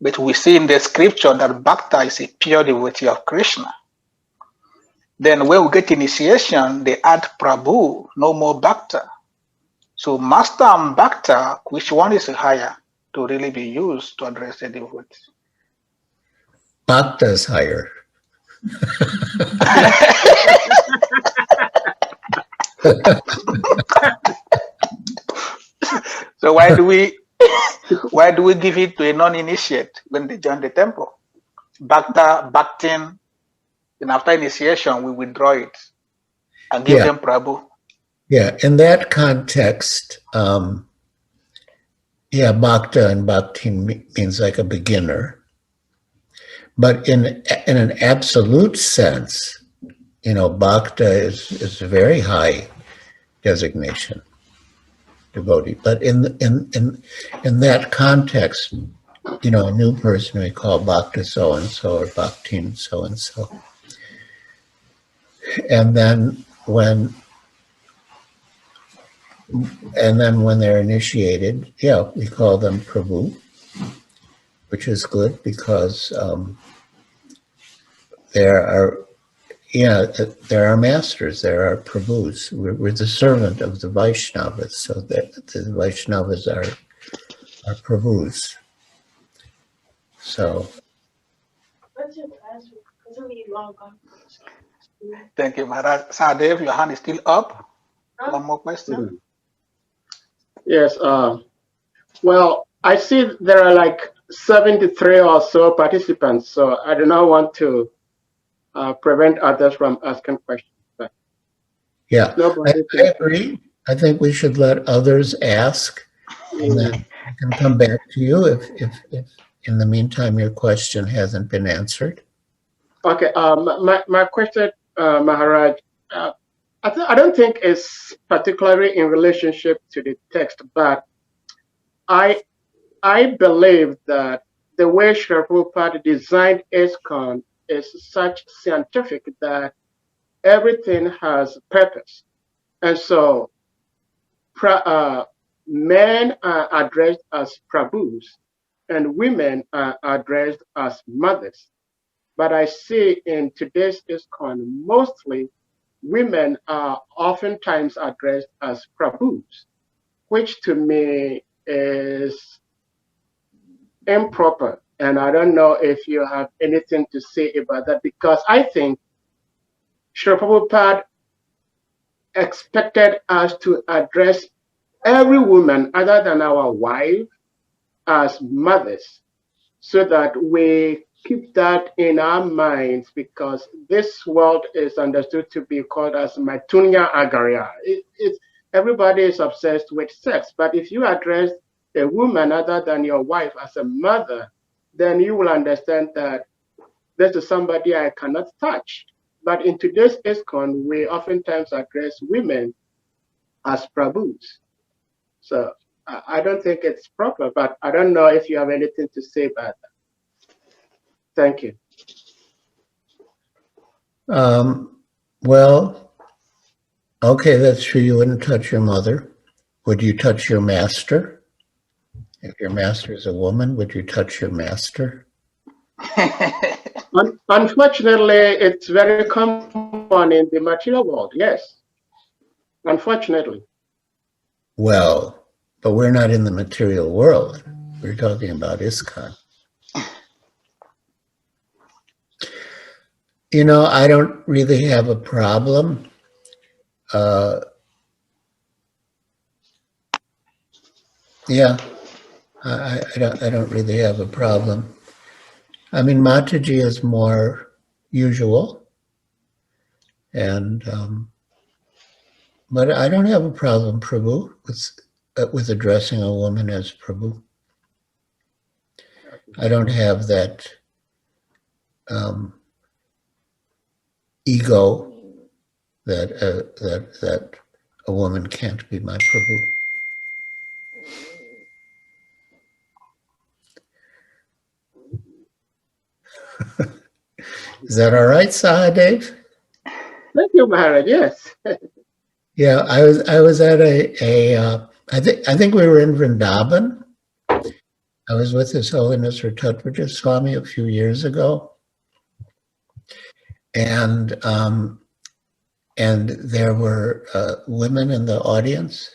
But we see in the scripture that Bhakta is a pure devotee of Krishna. Then when we get initiation, they add Prabhu, no more Bhakta. So master and Bhakta, which one is higher to really be used to address the devotee? Bhakta is higher. So why do why do we give it to a non-initiate when they join the temple? Bhaktin, and after initiation, we withdraw it and give them Prabhu. Yeah, in that context, bhakta and bhaktin means like a beginner. But in an absolute sense, bhakta is a very high designation, devotee. But in that context, a new person we call bhakta so and so or bhaktin so and so. And then when they're initiated, we call them Prabhu, which is good because there are masters, there are Prabhus. We're the servant of the Vaishnavas, so that the Vaishnavas are Prabhus. So. Thank you, Maharaj. Sahadev, your hand is still up. One more question. Yes. Well, I see there are like 73 or so participants, so I do not want to prevent others from asking questions. But I agree. I think we should let others ask, and then I can come back to you if in the meantime your question hasn't been answered. Okay. My question, Maharaj, I don't think it's particularly in relationship to the text, but I believe that the way Srila Prabhupada designed Iskcon is such scientific that everything has purpose. And so men are addressed as Prabhus and women are addressed as mothers. But I see in today's Iskcon, mostly women are oftentimes addressed as Prabhus, which to me is improper. And I don't know if you have anything to say about that, because I think Srila Prabhupada expected us to address every woman other than our wife as mothers, so that we keep that in our minds, because this world is understood to be called as Maitunya Agarya. Everybody is obsessed with sex, but if you address a woman other than your wife as a mother, then you will understand that this is somebody I cannot touch. But in today's Iskcon, we oftentimes address women as Prabhus. So I don't think it's proper, but I don't know if you have anything to say about that. Thank you. Well, okay, that's true. You wouldn't touch your mother. Would you touch your master? If your master is a woman, would you touch your master? Unfortunately, it's very common in the material world, yes. Unfortunately. Well, but we're not in the material world. We're talking about Iskcon. I don't really have a problem. I don't really have a problem. I mean, Mataji is more usual, and but I don't have a problem, Prabhu, with addressing a woman as Prabhu. I don't have that ego that a woman can't be my Prabhu. Is that all right, Sahadev? Thank you, Maharaj. Yes. Yeah, I was at I think we were in Vrindavan. I was with His Holiness HH Swami a few years ago, and there were women in the audience.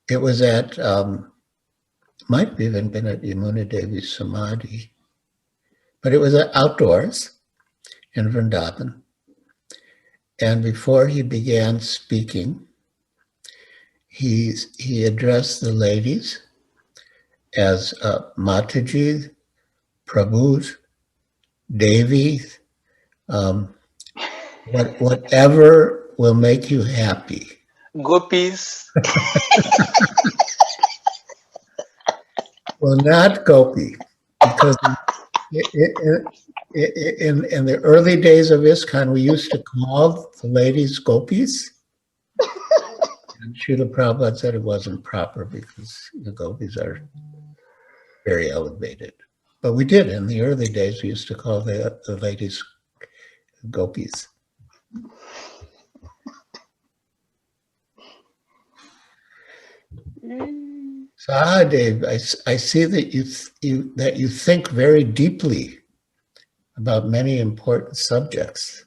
It was at might have even been at Yamuna Devi's Samadhi, but it was outdoors in Vrindavan. And before he began speaking, he addressed the ladies as Mataji, Prabhus, Devis, whatever will make you happy. Gopis. Well, not Gopi, because in the early days of Iskcon, we used to call the ladies Gopis. And Srila Prabhupada said it wasn't proper because the Gopis are very elevated. But we did, in the early days, we used to call the ladies Gopis. So, Dave, I see that you think very deeply about many important subjects.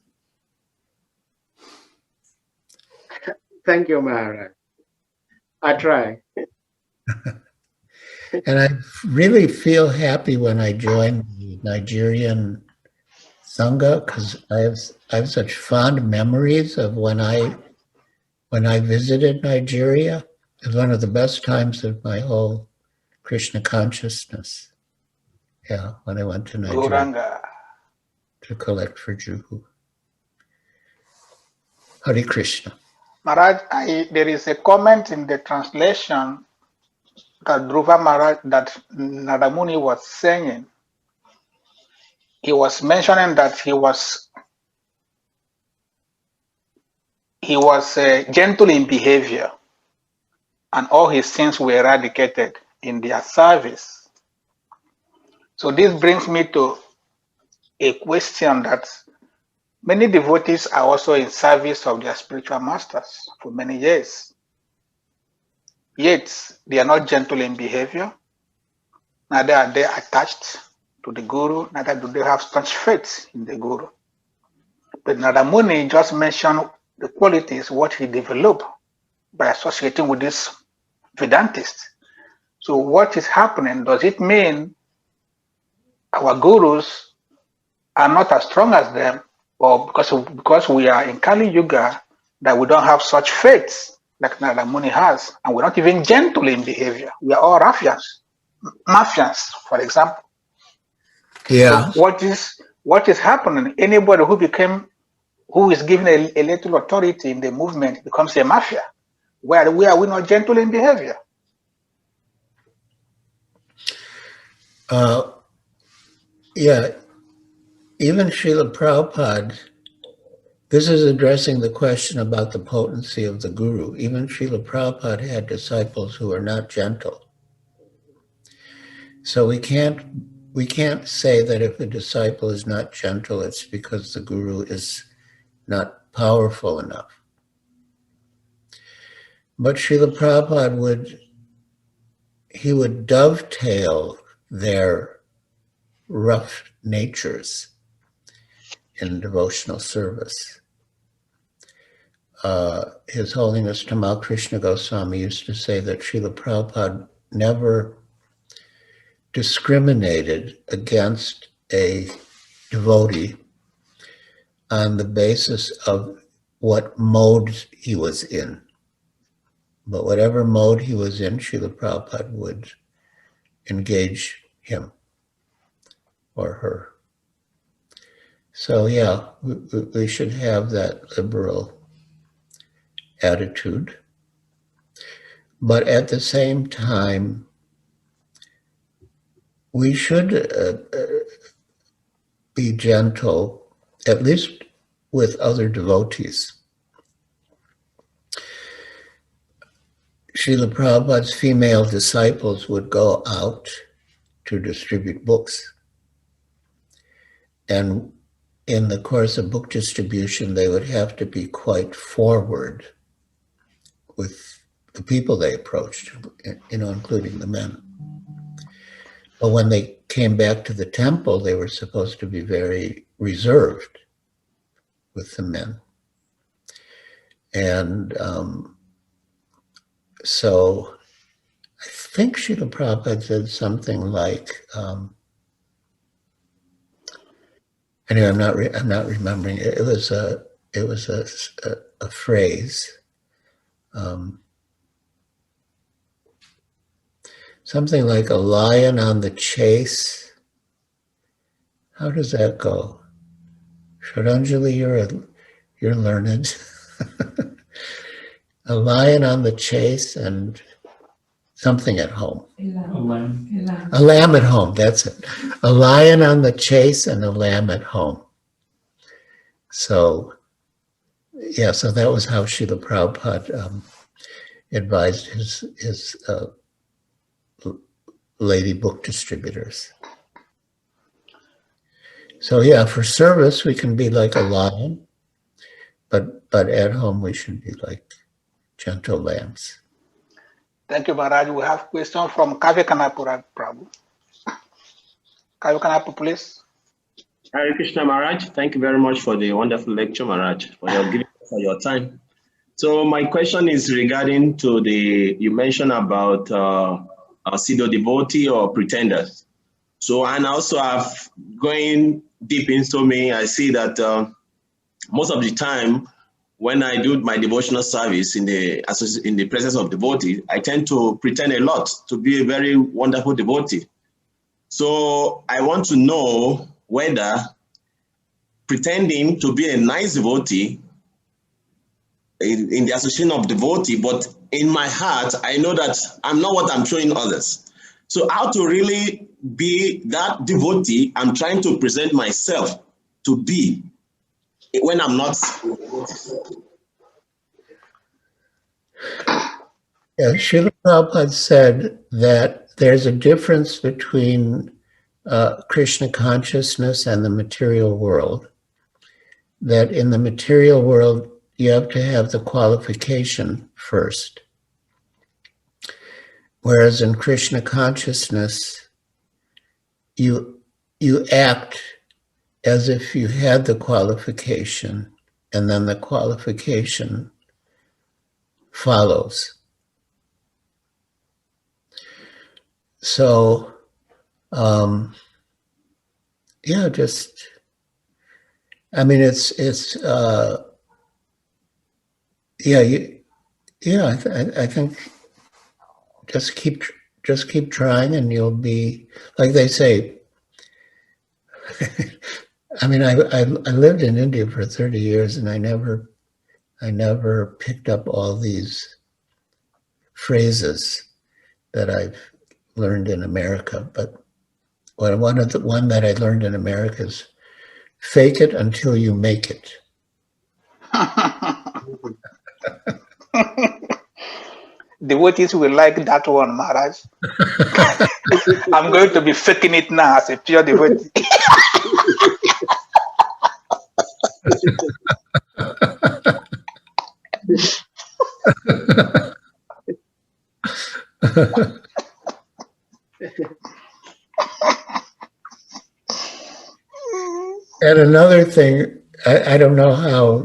Thank you, Maharaj. I try. And I really feel happy when I join the Nigerian Sangha, because I have such fond memories of when I visited Nigeria. It was one of the best times of my whole Krishna consciousness. Yeah, when I went to Nigeria Gauranga. to collect for Juhu. Hare Krishna. Maharaj, there is a comment in the translation that Dhruva Maharaj, that Nadamuni was saying. He was mentioning that he was gentle in behavior, and all his sins were eradicated in their service. So this brings me to a question that many devotees are also in service of their spiritual masters for many years. Yet they are not gentle in behavior, neither are they attached to the Guru, neither do they have such faith in the Guru. But Nadamuni just mentioned the qualities, what he developed by associating with this Vedantist. So what is happening? Does it mean our gurus are not as strong as them, or because we are in Kali Yuga that we don't have such faith like Nadamuni has, and we're not even gentle in behavior? We are all ruffians, mafians, for example. Yeah. So what is happening? Anybody who is given a little authority in the movement becomes a mafia. Why are we not gentle in behavior? Yeah, even Srila Prabhupada, this is addressing the question about the potency of the Guru. Even Srila Prabhupada had disciples who were not gentle. So we can't say that if a disciple is not gentle, it's because the Guru is not powerful enough. But Srila Prabhupada would dovetail their rough natures in devotional service. His Holiness Tamal Krishna Goswami used to say that Srila Prabhupada never discriminated against a devotee on the basis of what mode he was in. But whatever mode he was in, Srila Prabhupada would engage him or her. So yeah, we should have that liberal attitude. But at the same time, we should be gentle, at least with other devotees. Srila Prabhupada's female disciples would go out to distribute books. And in the course of book distribution, they would have to be quite forward with the people they approached, including the men. But when they came back to the temple, they were supposed to be very reserved with the men. And so I think Srila Prabhupada said something like, anyway, I'm not remembering. It was a phrase. something like a lion on the chase. How does that go? Shraddhanjali, you're learned. A lion on the chase and something at home. A lamb at home, that's it. A lion on the chase and a lamb at home. So, yeah, so that was how Srila Prabhupada advised his lady book distributors. So yeah, for service we can be like a lion, but at home we should be like gentle lambs. Thank you, Maharaj. We have question from Kavikanapura Prabhu. Kavikanapu, please. Hare Krishna Maharaj, thank you very much for the wonderful lecture, Maharaj, for your time. So my question is regarding to you mentioned about pseudo devotee or pretenders. So, and also I've going deep into me, I see that most of the time when I do my devotional service in the presence of devotee, I tend to pretend a lot to be a very wonderful devotee. So I want to know whether pretending to be a nice devotee in the association of devotee, but in my heart, I know that I'm not what I'm showing others. So how to really be that devotee I'm trying to present myself to be when I'm not. Yeah, Srila Prabhupada said that there's a difference between Krishna consciousness and the material world. That in the material world, you have to have the qualification first. Whereas in Krishna consciousness, you act as if you had the qualification, and then the qualification follows. So, yeah, just, I mean, I think just keep trying, and you'll be, like they say. I mean, I lived in India for 30 years, and I never picked up all these phrases that I've learned in America. But one that I learned in America is fake it until you make it. Devotees will like that one, Maharaj. I'm going to be faking it now as a pure devotee. And another thing, I don't know how,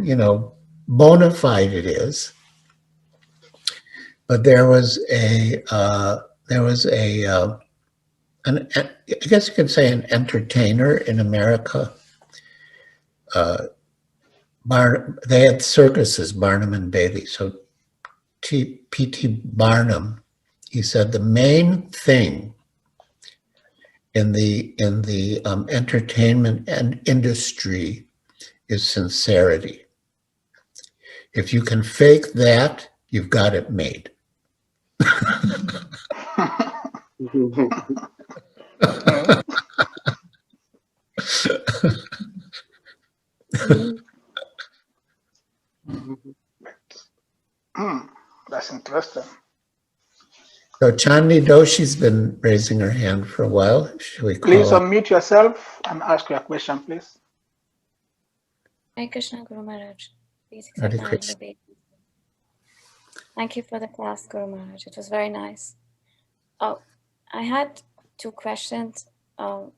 bona fide it is, but there was I guess you could say an entertainer in America. They had circuses, Barnum and Bailey. So P.T. Barnum, he said the main thing in the entertainment and industry is sincerity. If you can fake that, you've got it made. That's interesting. So Chandni Doshi's been raising her hand for a while. Should we call Please her? unmute yourself and ask your question, please. Hare Krishna, Guru Maharaj. Please Hare accept my Krishna. humble obeisance. Thank you for the class, Guru Maharaj. It was very nice. Oh, I had two questions. I'll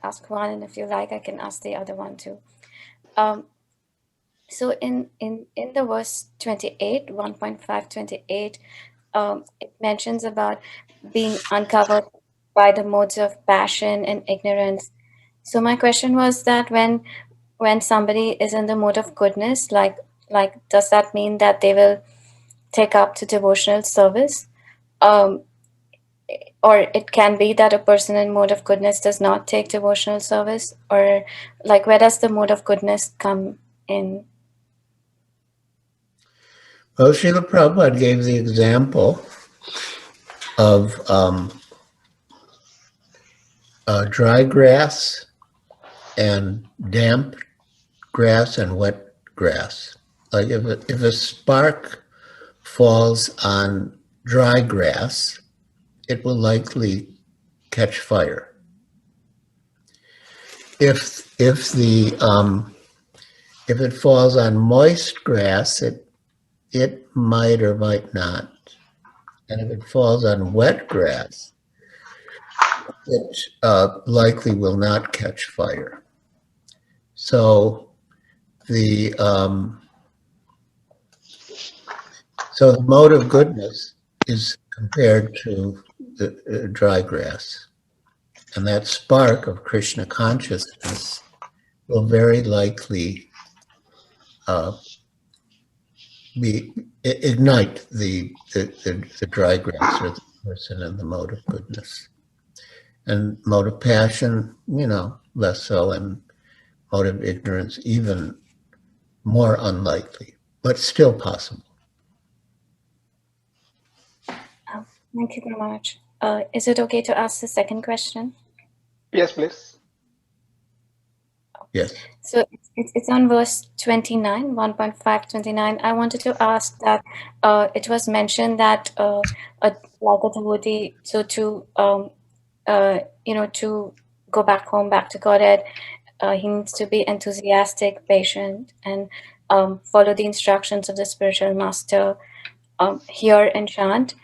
ask one, and if you like, I can ask the other one too. So in the verse 28, 1.528, it mentions about being uncovered by the modes of passion and ignorance. So my question was that when somebody is in the mode of goodness, like does that mean that they will take up to devotional service? or it can be that a person in mode of goodness does not take devotional service, or like where does the mode of goodness come in? Well, Srila Prabhupada gave the example of dry grass and damp grass and wet grass. Like if a spark falls on dry grass, it will likely catch fire. If it falls on moist grass, it might or might not. And if it falls on wet grass, it likely will not catch fire. So the mode of goodness is compared to the dry grass. And that spark of Krishna consciousness will very likely ignite the dry grass or the person in the mode of goodness. And mode of passion, less so, and mode of ignorance, even more unlikely, but still possible. Thank you very much. Is it okay to ask the second question? Yes, please. Yes. So it's on verse 29, 1.529. I wanted to ask that it was mentioned that like a devotee, so to to go back home, back to Godhead, he needs to be enthusiastic, patient, and follow the instructions of the spiritual master, hear and chant.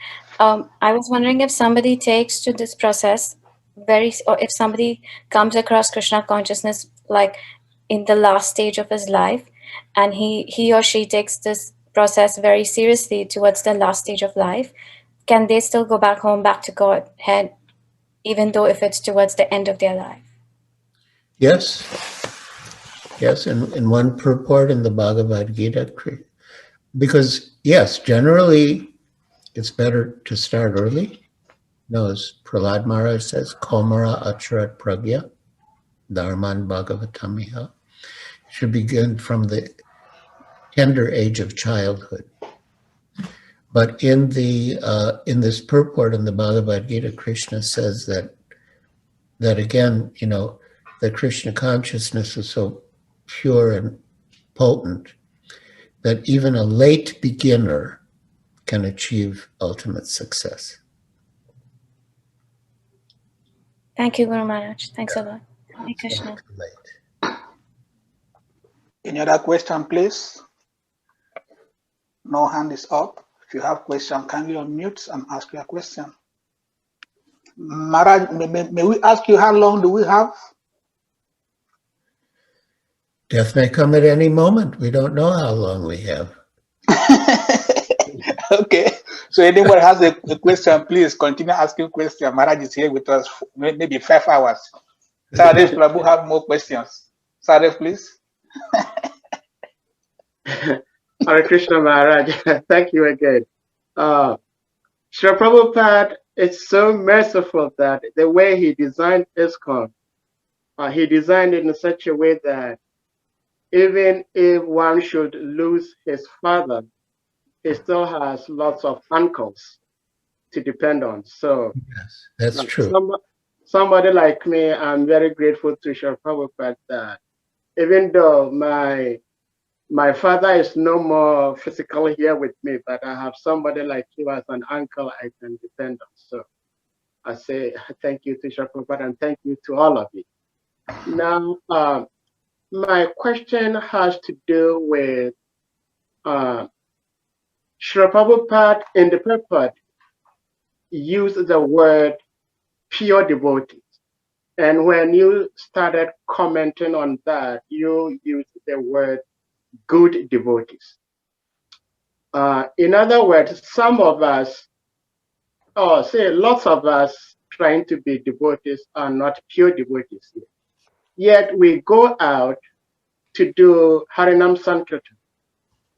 I was wondering if somebody takes to this process or if somebody comes across Krishna consciousness like in the last stage of his life, and he or she takes this process very seriously towards the last stage of life, can they still go back home, back to Godhead, even though if it's towards the end of their life? Yes. Yes, in one purport in the Bhagavad Gita, because yes, generally it's better to start early. As Prahlad Maharaj says, Komara Acharat Pragya, Dharman Bhagavatamiha. Should begin from the tender age of childhood. But in this purport in the Bhagavad Gita, Krishna says that again, that Krishna consciousness is so pure and potent that even a late beginner can achieve ultimate success. Thank you very much. Thanks a lot. Hare Krishna. Any other question, please? No hand is up. If you have question, kindly unmute and ask your question. Maharaj, may we ask you how long do we have? Death may come at any moment. We don't know how long we have. Okay. So anyone has a question, please continue asking questions. Maharaj is here with us maybe 5 hours. Sadev Prabhu have more questions. Sadev, please. Hare Krishna Maharaj, thank you again. Srila Prabhupada is so merciful that the way he designed Iskcon, he designed it in such a way that even if one should lose his father, he still has lots of uncles to depend on. So yes, that's true. Somebody like me, I'm very grateful to Srila Prabhupada that even though my father is no more physically here with me, but I have somebody like you as an uncle I can depend on. So I say thank you to Srila Prabhupada and thank you to all of you. Now, my question has to do with Srila Prabhupada in the purport used the word pure devotees. And when you started commenting on that, you used the word good devotees. In other words, some of us, or say lots of us trying to be devotees are not pure devotees yet. Yet we go out to do Harinam Sankirtan.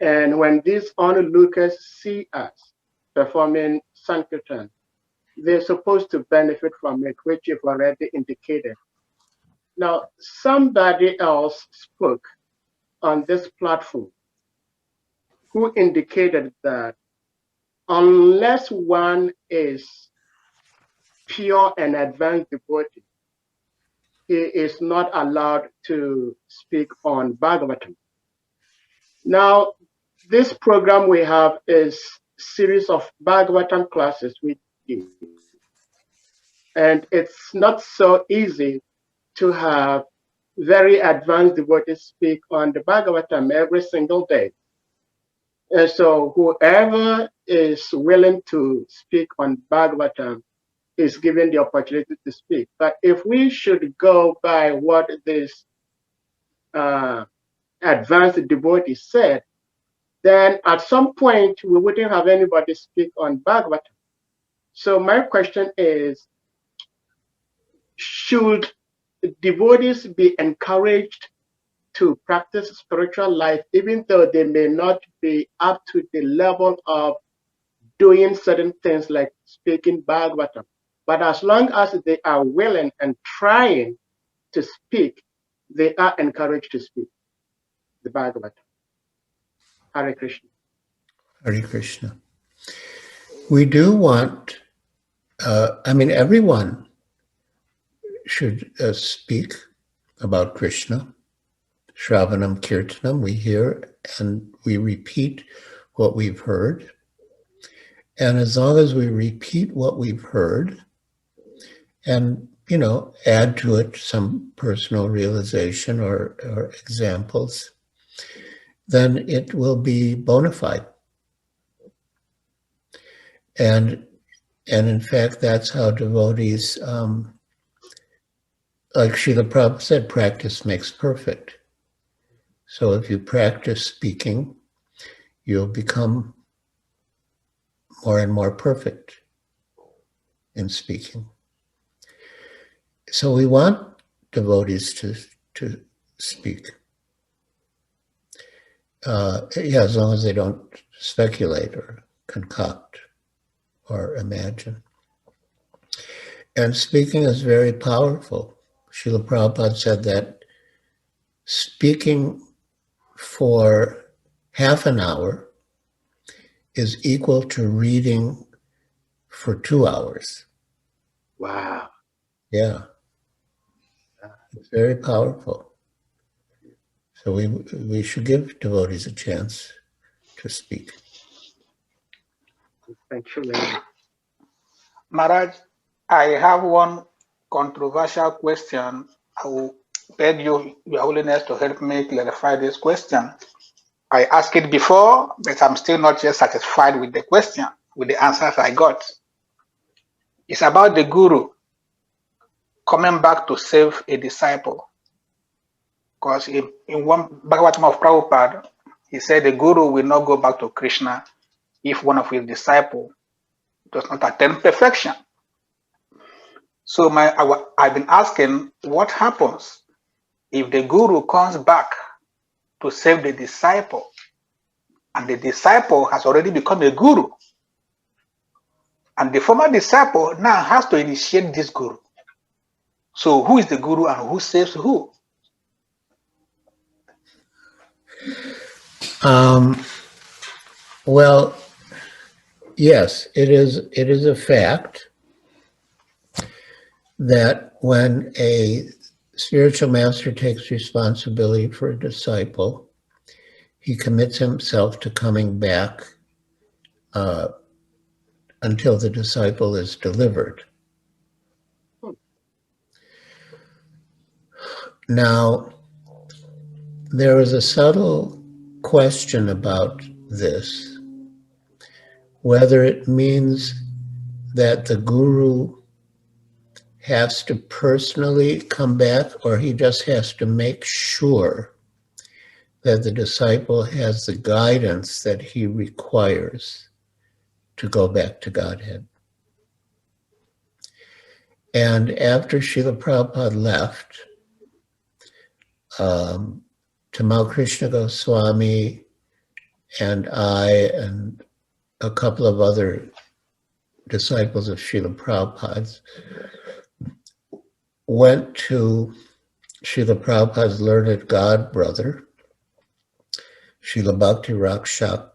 And when these onlookers see us performing Sankirtan, they're supposed to benefit from it, which you've already indicated. Now, somebody else spoke on this platform who indicated that unless one is pure and advanced devotee, he is not allowed to speak on Bhagavatam. Now, this program we have is series of Bhagavatam classes we do. And it's not so easy to have very advanced devotees speak on the Bhagavatam every single day. And so whoever is willing to speak on Bhagavatam is given the opportunity to speak. But if we should go by what this advanced devotee said, then at some point we wouldn't have anybody speak on Bhagavatam. So my question is, should devotees be encouraged to practice spiritual life, even though they may not be up to the level of doing certain things like speaking Bhagavatam? But as long as they are willing and trying to speak, they are encouraged to speak the Bhagavatam. Hare Krishna. Hare Krishna. We do want, everyone should speak about Krishna. Shravanam Kirtanam, we hear and we repeat what we've heard. And as long as we repeat what we've heard and, add to it some personal realization or examples, then it will be bona fide. And in fact, that's how devotees, like Srila Prabhupada said, practice makes perfect. So if you practice speaking, you'll become more and more perfect in speaking. So we want devotees to speak. As long as they don't speculate or concoct or imagine. And speaking is very powerful. Srila Prabhupada said that speaking for half an hour is equal to reading for 2 hours. Wow. Yeah. It's very powerful. So we should give devotees a chance to speak. Thank you, Lady. Maharaj, I have one controversial question. I will beg you, Your Holiness, to help me clarify this question. I asked it before, but I'm still not yet satisfied with the question, with the answers I got. It's about the guru coming back to save a disciple. Because in one Bhagavatam of Prabhupada, he said the guru will not go back to Krishna if one of his disciples does not attain perfection. So I've been asking, what happens if the guru comes back to save the disciple and the disciple has already become a guru? And the former disciple now has to initiate this guru. So who is the guru and who saves who? Well, yes, it is a fact that when a spiritual master takes responsibility for a disciple, he commits himself to coming back until the disciple is delivered. Now, there is a subtle question about this, whether it means that the guru has to personally come back or he just has to make sure that the disciple has the guidance that he requires to go back to Godhead. And after Srila Prabhupada left, Tamal Krishna Goswami and I and a couple of other disciples of Srila Prabhupada went to Srila Prabhupada's learned god brother, Srila Bhakti Rakshak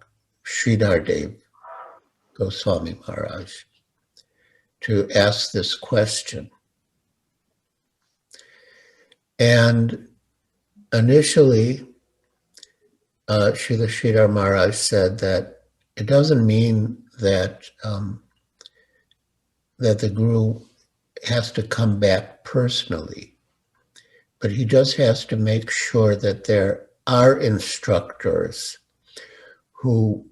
Sridhardev Goswami Maharaj, to ask this question. And initially, Srila Sridhar Maharaj said that it doesn't mean that that the Guru has to come back personally, but he just has to make sure that there are instructors who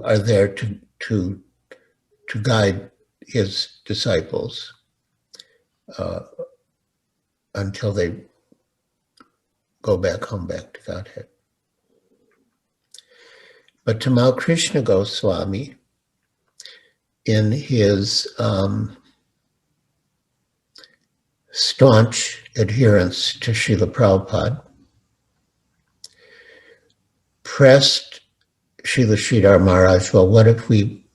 are there to guide his disciples until they go back home, back to Godhead. But Tamal Krishna Goswami, in his staunch adherence to Srila Prabhupada, pressed Srila Sridhar Maharaj, well, what if we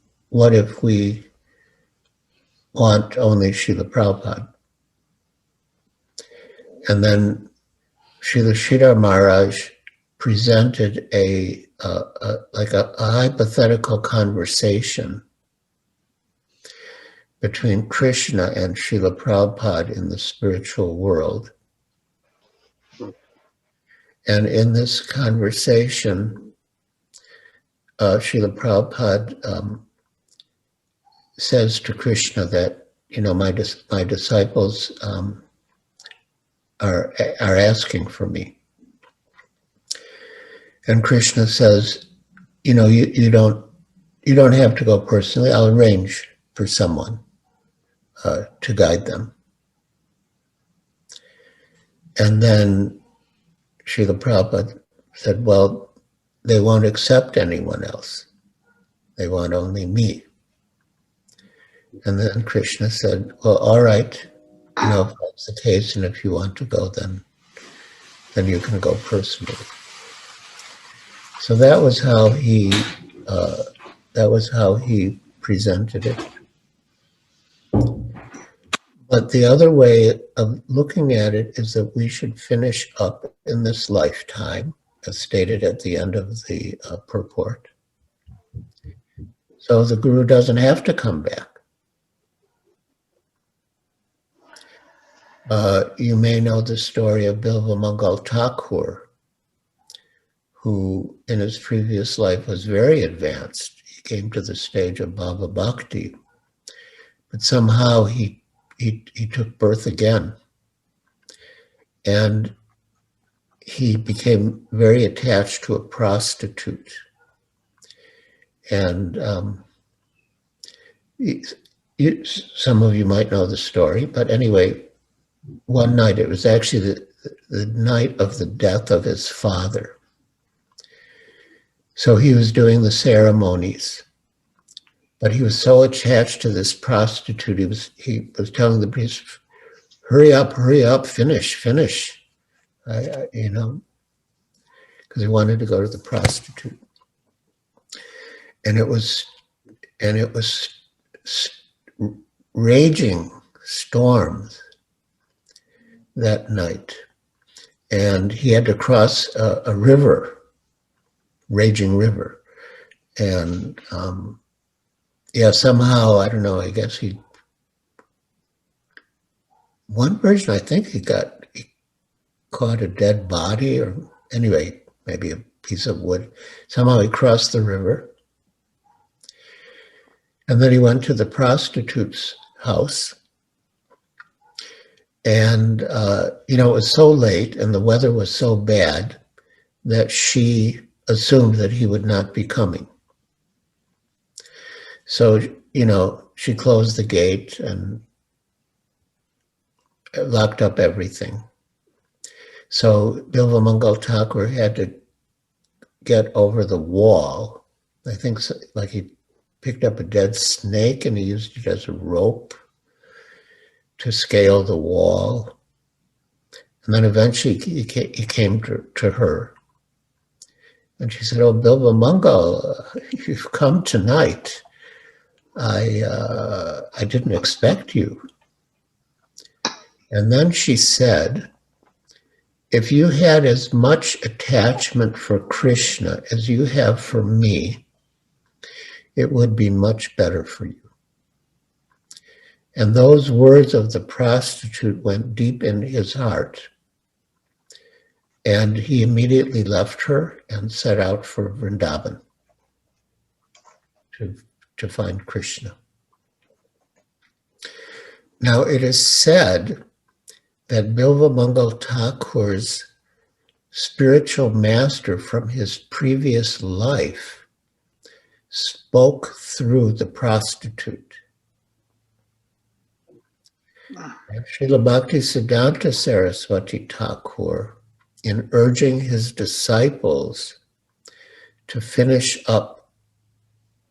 want only Srila Prabhupada? And then Srila Sridhar Maharaj presented a hypothetical conversation between Krishna and Srila Prabhupada in the spiritual world. And in this conversation, Srila Prabhupada says to Krishna that, my disciples are asking for me. And Krishna says, you don't have to go personally. I'll arrange for someone to guide them. And then Srila Prabhupada said, well, they won't accept anyone else. They want only me. And then Krishna said, well, all right, if that's the case, and if you want to go, then you can go personally. So that was how he presented it. But the other way of looking at it is that we should finish up in this lifetime, as stated at the end of the purport. So the Guru doesn't have to come back. You may know the story of Bilva Mangal Thakur, who in his previous life was very advanced. He came to the stage of Bhava Bhakti, but somehow he took birth again. And he became very attached to a prostitute. And some of you might know the story, but anyway, one night, it was actually the night of the death of his father. So he was doing the ceremonies, but he was so attached to this prostitute, he was telling the priest, hurry up, finish, because he wanted to go to the prostitute. And it was raging storms that night. And he had to cross a river, raging river. And somehow, I don't know, I guess one version, I think he caught a dead body, or anyway, maybe a piece of wood. Somehow he crossed the river. And then he went to the prostitute's house. And, it was so late and the weather was so bad that she assumed that he would not be coming. So, she closed the gate and locked up everything. So Bilva Mangal Thakur had to get over the wall. I think like he picked up a dead snake and he used it as a rope to scale the wall. And then eventually he came to her. And she said, oh, Bilva Mangal, you've come tonight. I didn't expect you. And then she said, if you had as much attachment for Krishna as you have for me, it would be much better for you. And those words of the prostitute went deep into his heart. And he immediately left her and set out for Vrindavan to find Krishna. Now it is said that Bilva Mangal Thakur's spiritual master from his previous life spoke through the prostitute. And Srila Bhaktisiddhanta Saraswati Thakur, in urging his disciples to finish up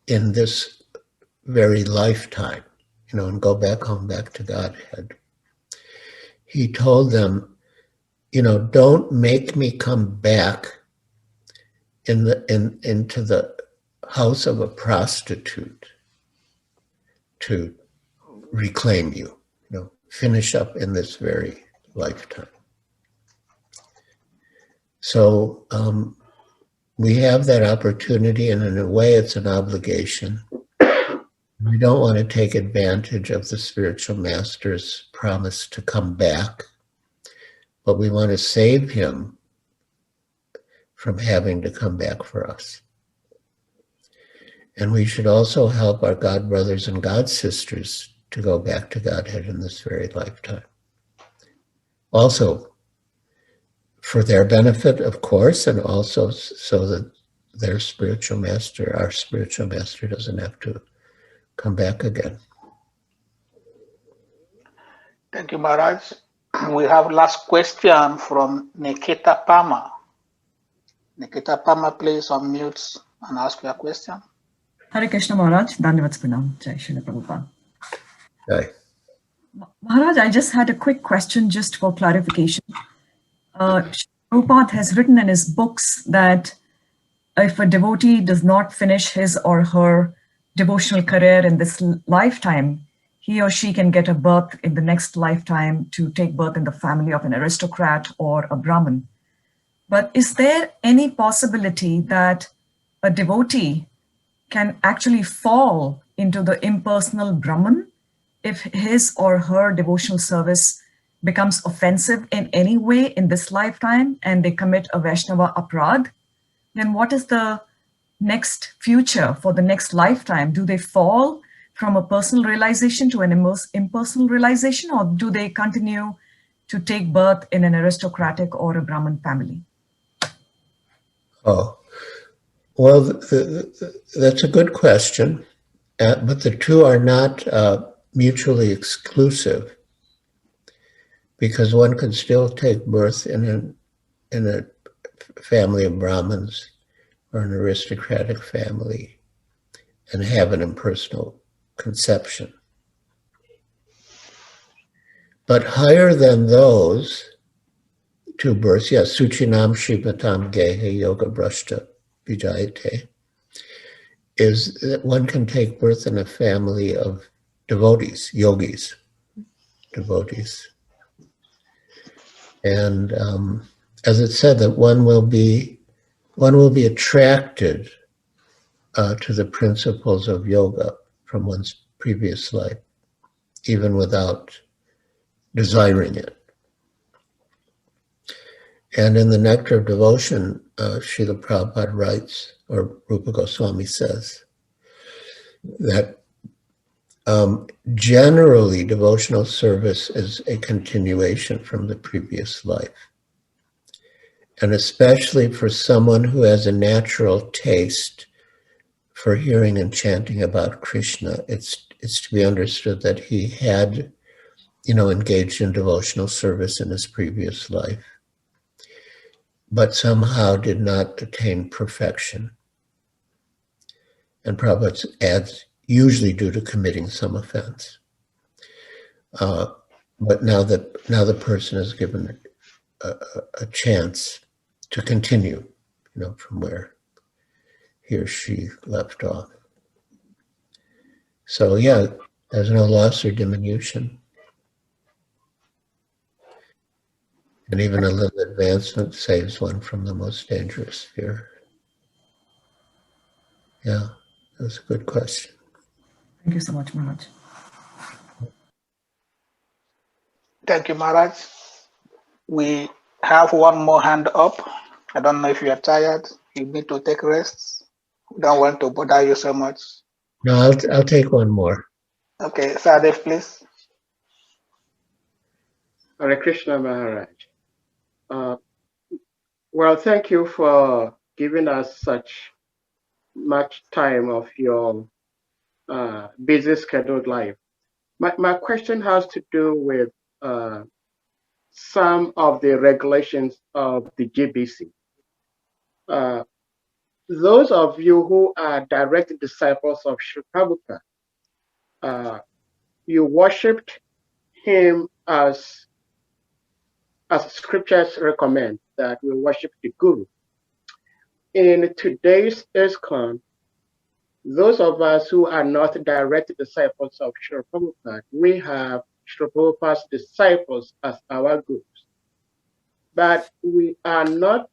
in this very lifetime, and go back home, back to Godhead, he told them, don't make me come back into the house of a prostitute to reclaim you. Finish up in this very lifetime. So we have that opportunity, and in a way it's an obligation. We don't want to take advantage of the spiritual master's promise to come back, but we want to save him from having to come back for us. And we should also help our God brothers and God sisters to go back to Godhead in this very lifetime. Also, for their benefit, of course, and also so that their spiritual master, our spiritual master, doesn't have to come back again. Thank you, Maharaj. We have last question from Nikita Pama. Nikita Pama, please unmute and ask your question. Hare Krishna Maharaj, Dandavats Pranam, Jai Srila Prabhupada. Hi. Maharaj, I just had a quick question just for clarification. Prabhupada has written in his books that if a devotee does not finish his or her devotional career in this lifetime, he or she can get a birth in the next lifetime to take birth in the family of an aristocrat or a Brahmin. But is there any possibility that a devotee can actually fall into the impersonal Brahman if his or her devotional service becomes offensive in any way in this lifetime and they commit a Vaishnava aparadh? Then what is the next future for the next lifetime? Do they fall from a personal realization to an impersonal realization, or do they continue to take birth in an aristocratic or a Brahmin family? Oh, well, that's a good question, but the two are not mutually exclusive, because one can still take birth in a family of Brahmins or an aristocratic family and have an impersonal conception. But higher than those two births, yes, Suchinam Shripatam Gehe Yoga Brashta Vijayate, is that one can take birth in a family of devotees, yogis, devotees. And as it said, that one will be attracted to the principles of yoga from one's previous life, even without desiring it. And in the Nectar of Devotion, Srila Prabhupada writes, or Rupa Goswami says, that generally devotional service is a continuation from the previous life. And especially for someone who has a natural taste for hearing and chanting about Krishna, it's to be understood that he had, engaged in devotional service in his previous life, but somehow did not attain perfection. And Prabhupada adds, usually due to committing some offense. But now the person is given a chance to continue, from where he or she left off. So yeah, there's no loss or diminution. And even a little advancement saves one from the most dangerous fear. Yeah, that's a good question. Thank you so much, Maharaj. Thank you, Maharaj. We have one more hand up. I don't know if you are tired. You need to take rest. We don't want to bother you so much. No, I'll take one more. Okay, Sadev, please. Hare Krishna Maharaj. Well, thank you for giving us such much time of your busy scheduled life. My question has to do with some of the regulations of the GBC. Those of you who are direct disciples of Sri Prabhupada, you worshipped him as scriptures recommend that we worship the Guru. In today's Iskcon, those of us who are not direct disciples of Sri Prabhupada, we have Sri Prabhupada's disciples as our gurus. But we are not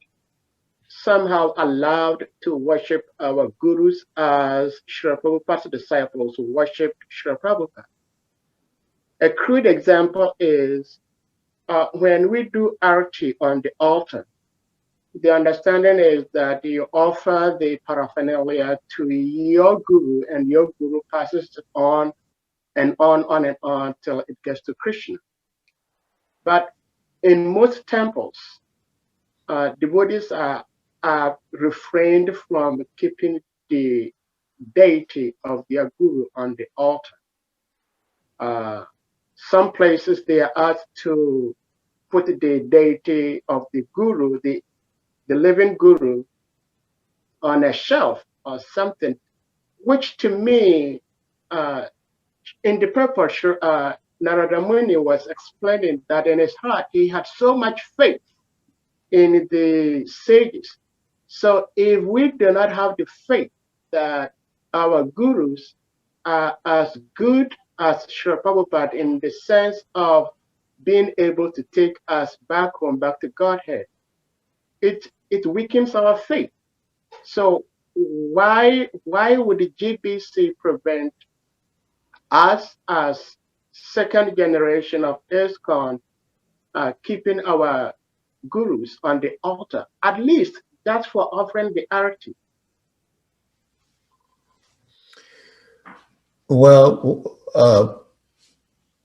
somehow allowed to worship our gurus as Sri Prabhupada's disciples who worship Sri Prabhupada. A crude example is when we do arati on the altar, the understanding is that you offer the paraphernalia to your guru, and your guru passes it on and on till it gets to Krishna. But in most temples, devotees are refrained from keeping the deity of their guru on the altar. Some places they are asked to put the deity of the guru, the living guru, on a shelf or something, which to me, in the purport, Narada Muni was explaining that in his heart, he had so much faith in the sages. So if we do not have the faith that our gurus are as good as Sri Prabhupada in the sense of being able to take us back home, back to Godhead, it weakens our faith. So why would the GBC prevent us as second generation of Iskcon keeping our gurus on the altar? At least that's for offering the arati. Well,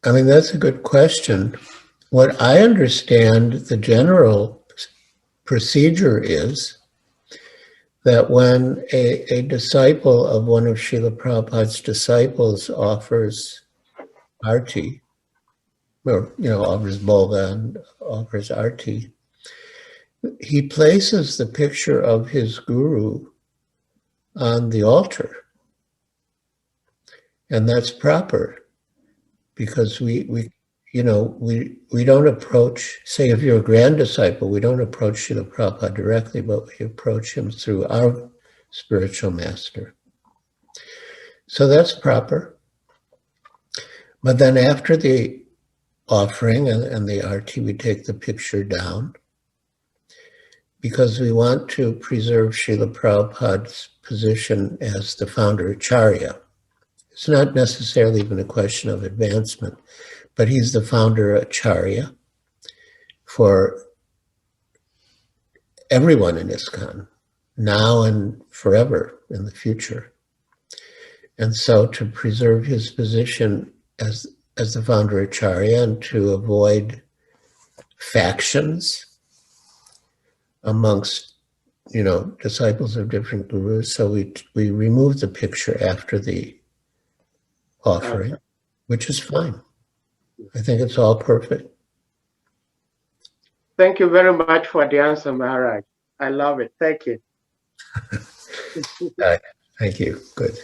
I mean, that's a good question. What I understand the general procedure is that when a disciple of one of Srila Prabhupada's disciples offers arti, or offers bhoga and offers arti, he places the picture of his guru on the altar. And that's proper, because we don't approach, say if you're a grand disciple, we don't approach Srila Prabhupada directly, but we approach him through our spiritual master. So that's proper. But then after the offering and the arti, we take the picture down, because we want to preserve Srila Prabhupada's position as the founder acharya. It's not necessarily even a question of advancement, but he's the founder acharya for everyone in Iskcon, now and forever in the future. And so to preserve his position as the founder acharya and to avoid factions amongst disciples of different gurus, so we remove the picture after the offering, which is fine. I think it's all perfect. Thank you very much for the answer, Maharaj. I love it. Thank you. Thank you. Good.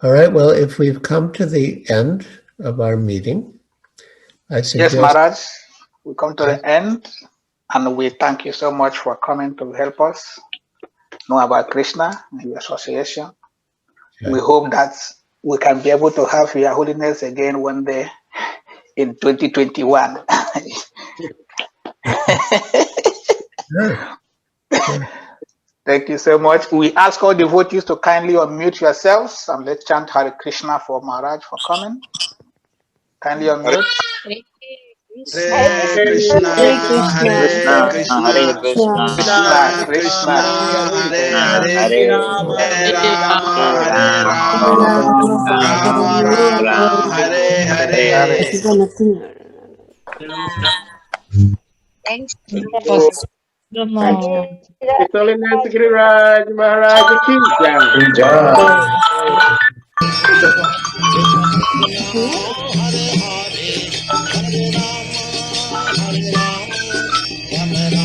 All right. Well, if we've come to the end of our meeting, I suggest... Yes, Maharaj, we come to the end, and we thank you so much for coming to help us know about Krishna and the association. We hope that we can be able to have Your Holiness again one day in 2021. Thank you so much. We ask all devotees to kindly unmute yourselves and let's chant Hare Krishna for Maharaj for coming. Kindly unmute. Hare Krishna, Hare Krishna, Hare Krishna, Krishna, Krishna, Hare Hare, Hare Hare Rama, Hare Rama, Rama, Rama Rama, Hare Hare. His Holiness Giriraj Maharaj Ki Jai. Hare